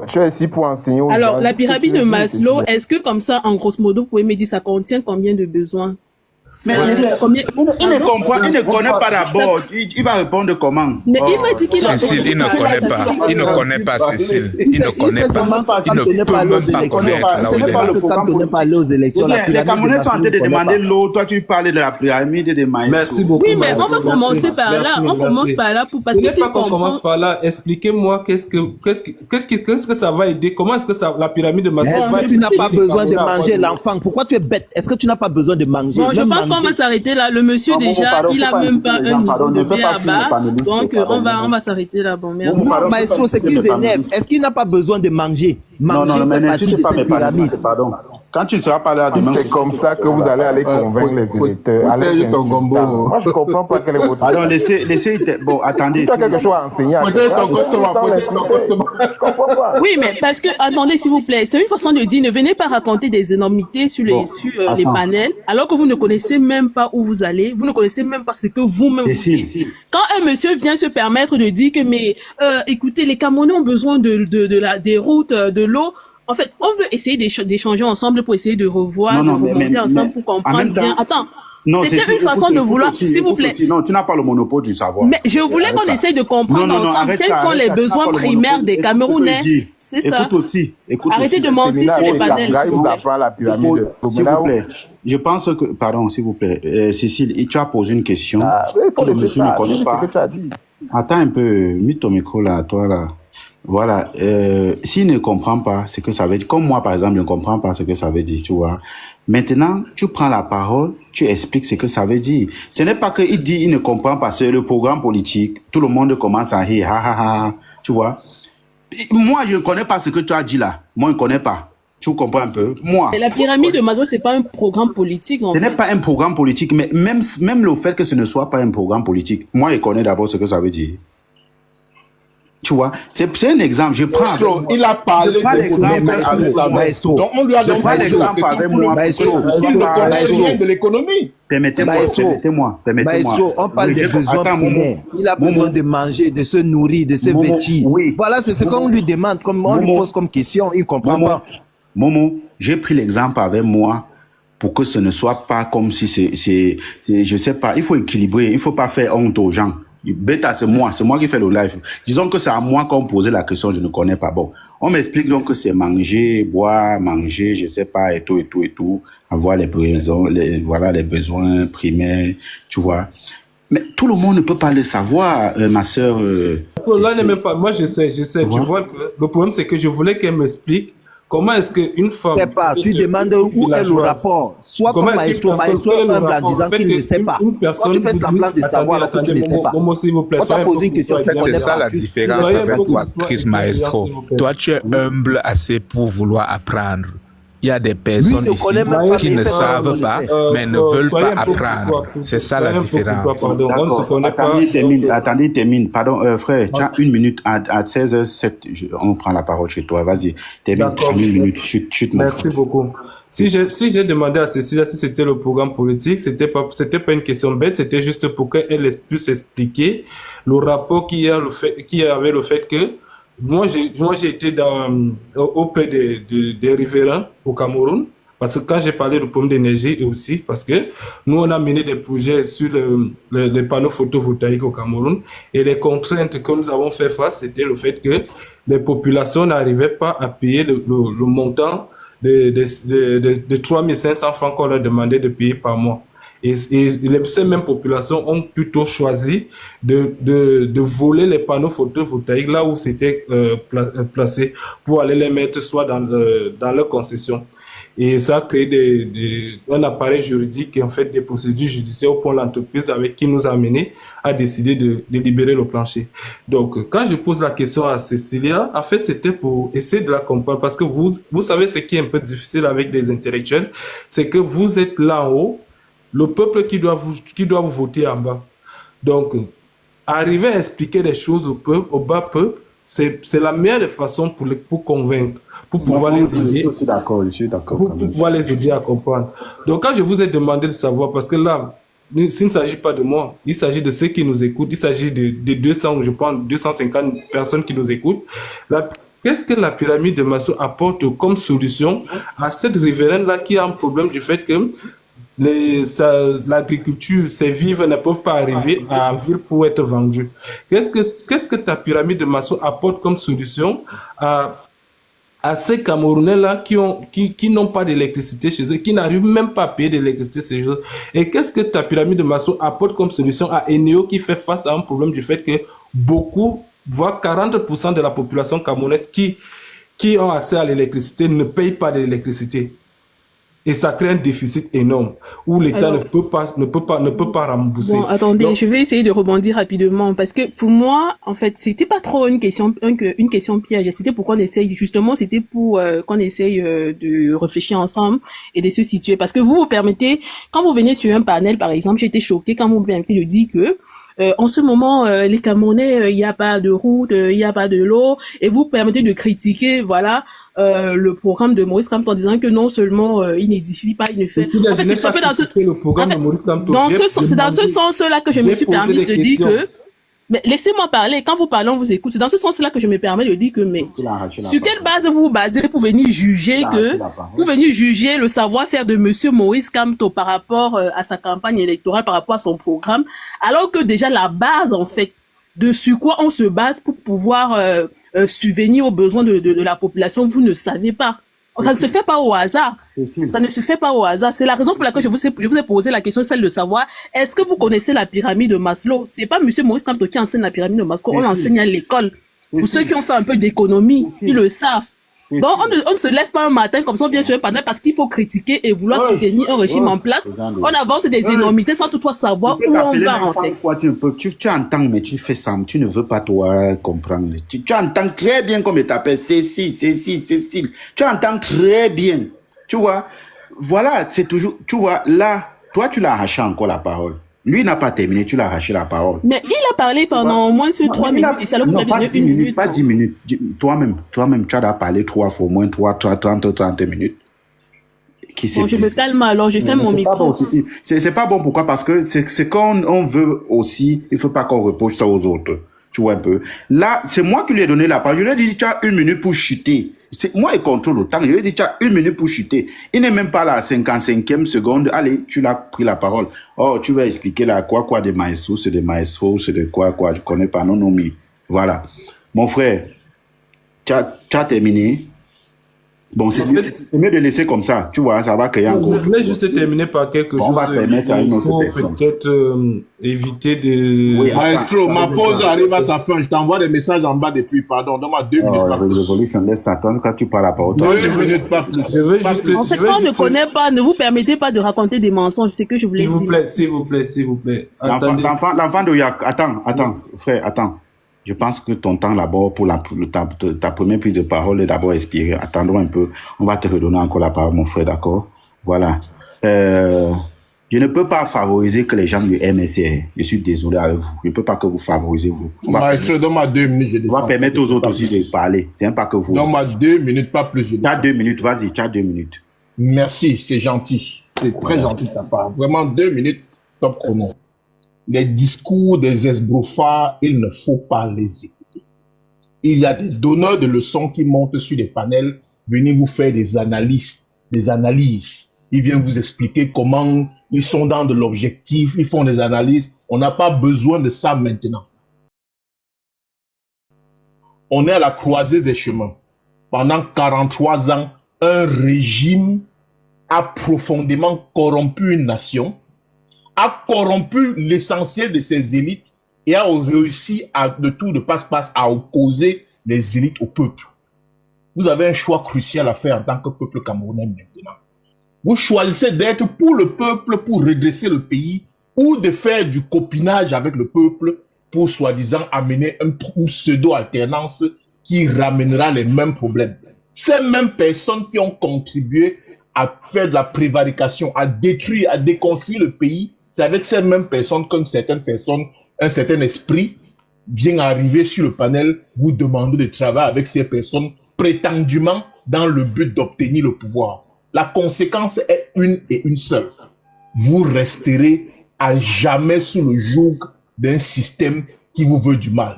Je suis ici pour enseigner aux Alors, gens la ce que pyramide tu de veux dire, Maslow, est-ce que comme ça, en grosso modo, vous pouvez me dire, ça contient combien de besoins? Mais il ne connaît pas d'abord. Il va répondre comment? Mais il m'a dit qu'il Cécile, il ne connaît pas. Il ne connaît pas Cécile. Il ne connaît pas. Il ne peut même pas connaître. C'est pas le programme qu'on n'est pas allé aux élections. Les Camerounais sont en train de demander l'eau. Toi, tu parlais de la pyramide des maïs. Merci beaucoup. Oui, mais on va commencer par là. On commence par là parce que si on commence par là, expliquez-moi qu'est-ce que ça va aider. Comment est-ce que la pyramide de Maslow va aider? Est-ce que tu n'as pas besoin de manger l'enfant? Pourquoi tu es bête? Est-ce que tu n'as pas besoin de manger? Je pense qu'on va s'arrêter là. Le monsieur, déjà, il a même pas un niveau de verre à bas. Donc, on va s'arrêter là. Bon, merci. Non, maestro, c'est qu'ils énervent. Est-ce qu'il n'a pas besoin de manger? Manger fait partie de cette pyramide. Pardon. Quand tu ne seras pas là demain, c'est comme ça que vous allez aller convaincre les électeurs. Moi, je ne comprends pas quel est votre... Alors, laissez... Bon, attendez. Si tu as quelque chose à enseigner... Oui, mais parce que, attendez, s'il vous plaît, c'est une façon de dire, ne venez pas raconter des énormités sur les panels, alors que vous ne connaissez même pas où vous allez, vous ne connaissez même pas ce que vous-même vous dites. Quand un monsieur vient se permettre de dire que, mais, écoutez, les Camerounais ont besoin des routes, de l'eau. En fait, on veut essayer d'échanger ensemble pour essayer de revoir, de remonter ensemble pour comprendre bien. Attends, c'était une façon de vouloir, s'il vous plaît. Non, tu n'as pas le monopole du savoir. Mais je voulais qu'on essaye de comprendre ensemble quels sont les besoins primaires des Camerounais. C'est ça. Arrêtez de mentir sur les panels. S'il vous plaît, je pense que... Pardon, s'il vous plaît. Cécile, tu as posé une question que le monsieur ne connaît pas. Attends un peu, mets ton micro là, toi là. Voilà, s'il ne comprend pas ce que ça veut dire, comme moi par exemple, je ne comprends pas ce que ça veut dire, tu vois. Maintenant, tu prends la parole, tu expliques ce que ça veut dire. Ce n'est pas qu'il dit il ne comprend pas, c'est le programme politique. Tout le monde commence à rire, ha ha ha, tu vois. Moi, je ne connais pas ce que tu as dit là. Moi, je ne connais pas. Tu comprends un peu? Moi. La pyramide de Maslow, c'est pas un programme politique. Ce n'est pas un programme politique, mais même le fait que ce ne soit pas un programme politique, moi, je connais d'abord ce que ça veut dire. Tu vois, c'est un exemple. Je prends. Il a parlé de maestro. Donc on lui a donné l'exemple avec moi. Maestro, il ne connaît rien de l'économie. Permettez-moi. Maestro, on parle des besoins primaires. Il a besoin de manger, de se nourrir, de se vêtir. Voilà, c'est ce qu'on lui demande, comme on lui pose comme question. Il ne comprend pas. Momo, j'ai pris l'exemple avec moi pour que ce ne soit pas comme si c'est, je sais pas, il faut équilibrer, il ne faut pas faire honte aux gens. Bêta, c'est moi qui fais le live. Disons que c'est à moi qu'on posait la question, je ne connais pas. Bon, on m'explique donc que c'est manger, boire, manger, je sais pas, et tout, avoir les besoins primaires, tu vois. Mais tout le monde ne peut pas le savoir, ma sœur. Là, n'est même pas. Moi, je sais. Tu vois, le problème, c'est que je voulais qu'elle m'explique Comment est-ce qu'une femme... Je ne sais pas, tu demandes où est le rapport. Soit comme maestro est humble en disant qu'il ne sait pas. Quand tu fais semblant de savoir alors que tu ne sais pas. On t'a posé une question. C'est ça la différence avec toi, Chris Maestro. Toi, tu es humble assez pour vouloir apprendre. Il y a des personnes ici qui ne savent pas, mais ne veulent pas apprendre. C'est ça la différence. Attendez, termine. Pardon, frère, tu as une minute. À 16h07, on prend la parole chez toi. Vas-y, termine. Une minute. Chute, merci beaucoup. Si j'ai demandé à Cécilia si c'était le programme politique, c'était pas une question bête, c'était juste pour qu'elle puisse expliquer le rapport qui avait le fait que moi j'ai été auprès des riverains au Cameroun, parce que quand j'ai parlé de problème d'énergie et aussi parce que nous on a mené des projets sur les panneaux photovoltaïques au Cameroun, et les contraintes que nous avons fait face, c'était le fait que les populations n'arrivaient pas à payer le montant de 3 500 francs qu'on leur demandait de payer par mois. Et ces mêmes populations ont plutôt choisi de voler les panneaux photovoltaïques là où c'était placé, pour aller les mettre soit dans leur concession. Et ça a créé un appareil juridique et en fait des procédures judiciaires pour l'entreprise avec qui nous a amené à décider de libérer le plancher. Donc, quand je pose la question à Cécilia, en fait, c'était pour essayer de la comprendre, parce que vous savez ce qui est un peu difficile avec les intellectuels, c'est que vous êtes là en haut, le peuple qui doit vous voter en bas. Donc, arriver à expliquer les choses au bas peuple, c'est la meilleure façon pour convaincre, pour pouvoir les aider. Je suis d'accord. Pour pouvoir les aider à comprendre. Donc, quand je vous ai demandé de savoir, parce que là, il ne s'agit pas de moi, il s'agit de ceux qui nous écoutent, il s'agit de 200, je pense, 250 personnes qui nous écoutent. Qu'est-ce que la pyramide de Maslow apporte comme solution à cette riveraine-là qui a un problème du fait que l'agriculture, ses vivres ne peuvent pas arriver en ville pour être vendus. Qu'est-ce que ta pyramide de Maslow apporte comme solution à ces Camerounais-là qui n'ont pas d'électricité chez eux, qui n'arrivent même pas à payer de l'électricité chez eux? Et qu'est-ce que ta pyramide de Maslow apporte comme solution à Eneo qui fait face à un problème du fait que beaucoup, voire 40% de la population camerounaise qui ont accès à l'électricité ne payent pas de l'électricité? Et ça crée un déficit énorme où l'État ne peut pas rembourser. Bon, attendez, donc, je vais essayer de rebondir rapidement parce que pour moi, en fait, c'était pas trop une question piège. C'était pour qu'on essaye, justement, c'était pour qu'on essaye de réfléchir ensemble et de se situer. Parce que vous permettez, quand vous venez sur un panel, par exemple, j'ai été choquée quand vous me permettez de dire que en ce moment, les Camerounais, il n'y a pas de route, il n'y a pas de l'eau, et vous permettez de critiquer, voilà, le programme de Maurice Kamto en disant que non seulement il n'édifie pas, il ne fait. En fait, c'est un peu dans ce sens-là que je me suis permis de dire que. Mais laissez-moi parler. Quand vous parlez, on vous écoute. C'est dans ce sens-là que je me permets de dire que, mais sur quelle base vous vous basez pour venir juger le savoir-faire de Monsieur Maurice Kamto par rapport à sa campagne électorale, par rapport à son programme, alors que déjà la base, en fait, de sur quoi on se base pour pouvoir subvenir aux besoins de la population, vous ne savez pas. Ça ne se fait pas au hasard. Ça ne se fait pas au hasard. C'est la raison pour laquelle je vous ai posé la question, celle de savoir, est-ce que vous connaissez la pyramide de Maslow? C'est pas Monsieur Maurice Kamto qui enseigne la pyramide de Maslow, on l'enseigne à l'école. Pour ceux qui ont fait un peu d'économie, ils le savent. Donc, on ne se lève pas un matin comme ça, on vient sur un panel parce qu'il faut critiquer et vouloir soutenir un régime en place. On avance des énormités sans toutefois savoir où on va, en fait. Tu entends, mais tu fais ça, tu ne veux pas, toi, comprendre. Tu entends très bien comme il t'appelle Cécile. Tu entends très bien. Tu vois, voilà, c'est toujours, tu vois, là, toi, tu l'as arraché encore la parole. Lui n'a pas terminé, tu l'as arraché la parole. Mais il a parlé pendant au moins 3 minutes. Et ça l'a donné 1 minute. Pas 10 minutes. Toi-même, tu as parlé 3 fois, au moins 30 minutes. Bon, je me calme alors, je fais mon micro. C'est pas bon, pourquoi? Parce que c'est quand on veut aussi, il faut pas qu'on reproche ça aux autres. Tu vois un peu. Là, c'est moi qui lui ai donné la parole. Je lui ai dit, tu as 1 minute pour chuter. Moi, il contrôle le temps. Je lui ai dit, tu as 1 minute pour chuter. Il n'est même pas là à la 55e seconde. Allez, tu l'as pris la parole. Oh, tu vas expliquer là quoi des maestros, c'est des maestros, c'est de quoi, je connais pas. Non, mais voilà. Mon frère, tu as terminé. Bon, c'est mieux de laisser comme ça, tu vois, ça va créer un Je voulais juste terminer par quelque chose. On va permettre à une autre personne. Peut-être éviter de... Oui, maestro, ma pause arrive à sa fin. Je t'envoie des messages en bas depuis. Pardon, donne-moi 2 minutes. Révolution, laisse attendre quand tu parles à parole. 2 minutes, pas plus. En fait, quand on ne connaît pas, ne vous permettez pas de raconter des mensonges. C'est ce que je voulais dire. S'il vous plaît. L'enfant de Yak, attends, frère, attends. Je pense que ton temps d'abord pour ta première prise de parole est d'abord expiré. Attendons un peu. On va te redonner encore la parole, mon frère, d'accord? Voilà. Je ne peux pas favoriser que les gens du MSC. Je suis désolé avec vous. Je ne peux pas que vous favorisez vous. Donne-moi 2 minutes. On va permettre aux autres aussi de parler. C'est pas que vous. Donne-moi 2 minutes, pas plus. Tu as 2 minutes, vas-y, tu as 2 minutes. Merci, c'est gentil. C'est très gentil de ta part. Vraiment 2 minutes, top chrono. Les discours des esbrofards, il ne faut pas les écouter. Il y a des donneurs de leçons qui montent sur les panels, venez vous faire des analyses. Ils viennent vous expliquer comment ils sont dans de l'objectif, ils font des analyses. On n'a pas besoin de ça maintenant. On est à la croisée des chemins. Pendant 43 ans, un régime a profondément corrompu une nation, a corrompu l'essentiel de ses élites et a réussi de tout de passe-passe à opposer les élites au peuple. Vous avez un choix crucial à faire en tant que peuple camerounais maintenant. Vous choisissez d'être pour le peuple pour redresser le pays ou de faire du copinage avec le peuple pour soi-disant amener une pseudo-alternance qui ramènera les mêmes problèmes. Ces mêmes personnes qui ont contribué à faire de la prévarication, à détruire, à déconstruire le pays, c'est avec ces mêmes personnes qu'une certaine personne, un certain esprit vient arriver sur le panel, vous demander de travailler avec ces personnes prétendument dans le but d'obtenir le pouvoir. La conséquence est une et une seule. Vous resterez à jamais sous le joug d'un système qui vous veut du mal.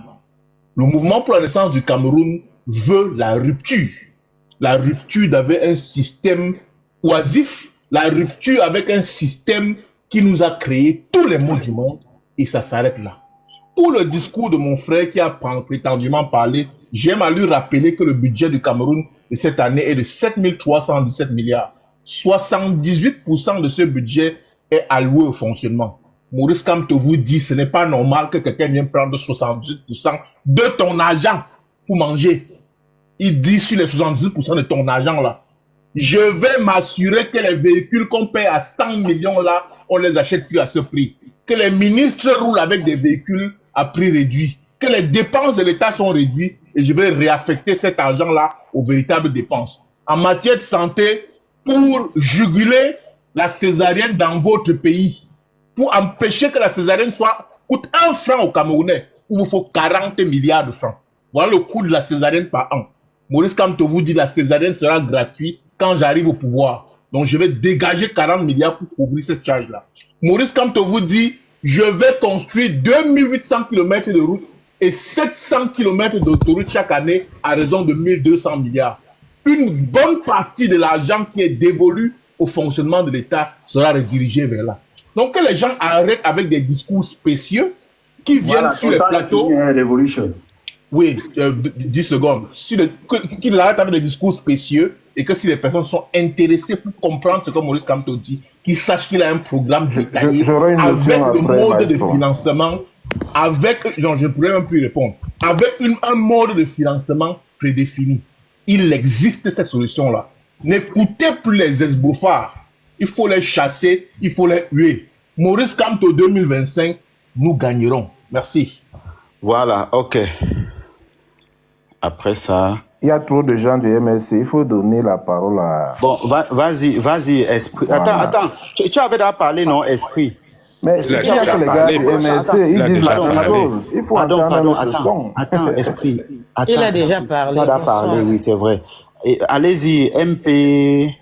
Le mouvement pour la naissance du Cameroun veut la rupture. La rupture d'avec un système oisif, la rupture avec un système qui nous a créé tous les maux du monde, et ça s'arrête là. Pour le discours de mon frère qui a prétendument parlé, j'aime à lui rappeler que le budget du Cameroun de cette année est de 7 317 milliards. 78% de ce budget est alloué au fonctionnement. Maurice Kamto vous dit, ce n'est pas normal que quelqu'un vienne prendre 78% de ton argent pour manger. Il dit sur les 78% de ton argent là, je vais m'assurer que les véhicules qu'on paie à 100 millions là, on les achète plus à ce prix. Que les ministres roulent avec des véhicules à prix réduit. Que les dépenses de l'État sont réduites et je vais réaffecter cet argent-là aux véritables dépenses. En matière de santé, pour juguler la césarienne dans votre pays, pour empêcher que la césarienne coûte 1 franc au Camerounais, il vous faut 40 milliards de francs. Voilà le coût de la césarienne par an. Maurice Kamto vous dit que la césarienne sera gratuite quand j'arrive au pouvoir. Donc je vais dégager 40 milliards pour couvrir cette charge-là. Maurice Kamto vous dit, je vais construire 2800 km de route et 700 km d'autoroute chaque année à raison de 1200 milliards. Une bonne partie de l'argent qui est dévolu au fonctionnement de l'État sera redirigée vers là. Donc que les gens arrêtent avec des discours spécieux qui viennent sur les plateaux. Oui, 10 secondes. Qu'ils arrêtent avec des discours spécieux et que si les personnes sont intéressées pour comprendre ce que Maurice Kamto dit, qu'ils sachent qu'il a un programme détaillé avec le mode de financement, non, je ne pourrais même plus répondre, avec un mode de financement prédéfini. Il existe cette solution-là. N'écoutez plus les esbrofards. Il faut les chasser, il faut les huer. Maurice Kamto 2025, nous gagnerons. Merci. Voilà, ok. Après ça... Il y a trop de gens du MSC, il faut donner la parole à... Bon, vas-y, Esprit. Voilà. Attends, tu avais déjà parlé, non, Esprit? Mais il y a que les gars du MSC, ils disent la même chose. Il faut attends, Esprit. Attends, il a déjà parlé. Il a parlé, oui, c'est vrai. Allez-y, MP...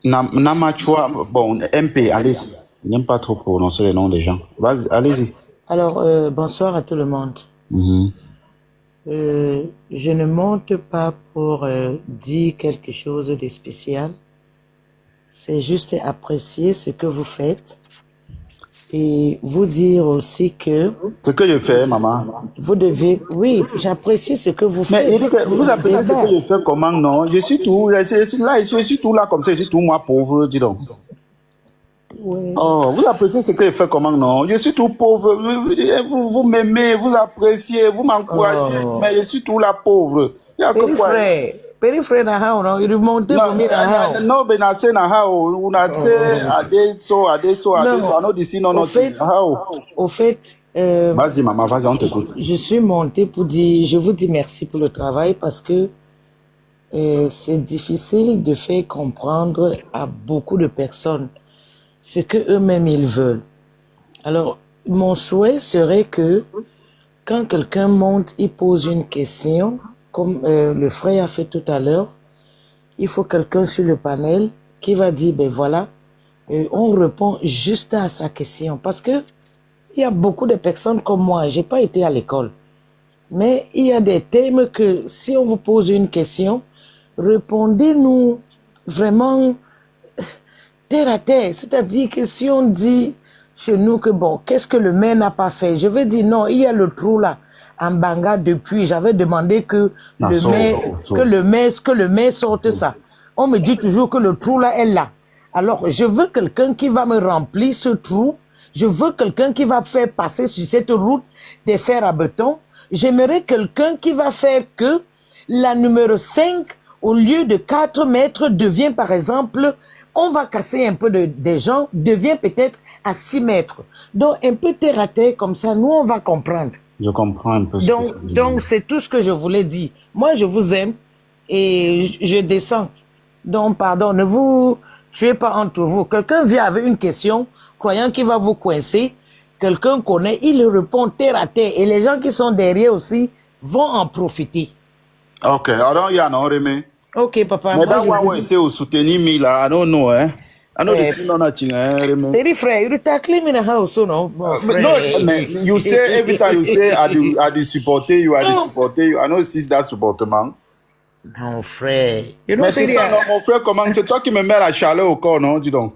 Namachua, bon, MP, allez-y. Je n'aime pas trop prononcer les noms des gens. Vas-y, allez-y. Alors, bonsoir à tout le monde. Je ne monte pas pour dire quelque chose de spécial. C'est juste apprécier ce que vous faites et vous dire aussi que... Ce que je fais, maman. Vous devez... Oui, j'apprécie ce que vous faites. Mais il dit que vous appréciez ce que je fais comment, non? Je suis tout, là, je suis tout là comme ça, je suis tout moi pauvre, dis donc. Oui. Oh, vous appréciez ce que je fais comment, non? Je suis tout pauvre, vous m'aimez, vous appréciez, vous m'encouragez, mais je suis tout là pauvre. Il y a que quoi? Petit frère na hao no il remonte pour me na hao no be na say na hao una say ade so ano disi no no hao au fait vas-y maman, vas-y, on t'écoute. Je suis monté pour dire, je vous dis merci pour le travail parce que c'est difficile de faire comprendre à beaucoup de personnes ce que eux-mêmes ils veulent. Alors mon souhait serait que quand quelqu'un monte, il pose une question, comme le frère a fait tout à l'heure, il faut quelqu'un sur le panel qui va dire, ben voilà, on répond juste à sa question. Parce que il y a beaucoup de personnes comme moi, j'ai pas été à l'école. Mais il y a des thèmes que si on vous pose une question, répondez-nous vraiment terre à terre. C'est-à-dire que si on dit chez nous que bon, qu'est-ce que le maire n'a pas fait? Je vais dire non, il y a le trou là. En Banga depuis, j'avais demandé que le maire sorte ça. On me dit toujours que le trou là est là. Alors, je veux quelqu'un qui va me remplir ce trou. Je veux quelqu'un qui va faire passer sur cette route des fers à béton. J'aimerais quelqu'un qui va faire que la numéro 5, au lieu de 4 mètres, devient par exemple, on va casser un peu des gens, devient peut-être à 6 mètres. Donc, un peu terre à terre comme ça, nous, on va comprendre. Je comprends un peu. Donc c'est tout ce que je voulais dire. Moi, je vous aime et je descends. Donc, pardon, ne vous tuez pas entre vous. Quelqu'un vient avec une question, croyant qu'il va vous coincer. Quelqu'un connaît, il répond terre à terre. Et les gens qui sont derrière aussi vont en profiter. Ok, alors il y a un remé. Ok, papa. Mais dans c'est au soutenir Mila, I don't know, hein. I know the scene on that thing, Petit frère, you tackle me in the house, no? No, man, you say every time you say I do support you, I know c'est that supportement. Non, frère. Mais c'est ça, non, mon frère, comment c'est toi qui me mets la chaleur au corps, non, dis donc.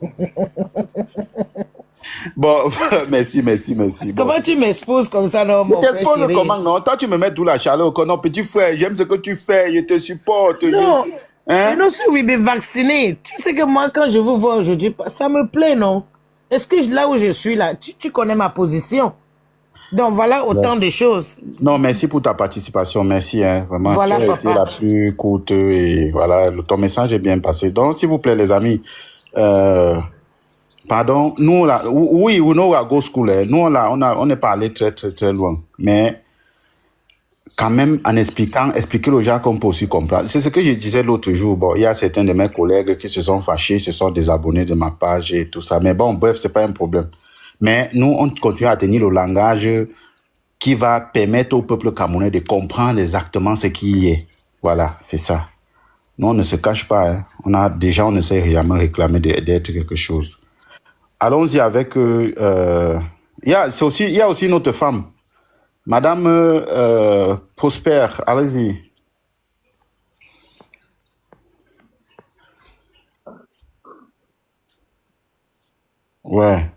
Bon, merci. Comment bon. tu m'exposes comme ça, non, mon frère chéri? Comment, non? Toi, tu me mets tout la chaleur au corps. Non, petit frère, j'aime ce que tu fais, je te supporte. Non, hein? non, si oui, mais vacciné. Tu sais que moi, quand je vous vois aujourd'hui, ça me plaît, non? Est-ce que là où je suis, là, tu connais ma position? Donc, voilà autant de choses. Non, merci pour ta participation. Merci, hein. Vraiment, voilà, tu as été la plus courte et voilà, ton message est bien passé. Donc, s'il vous plaît, les amis, pardon, nous, là, oui, we know à Go School, nous, on n'est pas allé très, très, très loin. Mais, quand même, en expliquer aux gens qu'on peut aussi comprendre. C'est ce que je disais l'autre jour. Bon, il y a certains de mes collègues qui se sont fâchés, se sont désabonnés de ma page et tout ça. Mais bon, bref, c'est pas un problème. Mais nous, on continue à tenir le langage qui va permettre au peuple camerounais de comprendre exactement ce qui y est. Voilà, c'est ça. Nous, on ne se cache pas. Hein. On ne sait jamais réclamer d'être quelque chose. Allons-y avec... il y a aussi notre femme. Madame Prosper, allez-y. Ouais.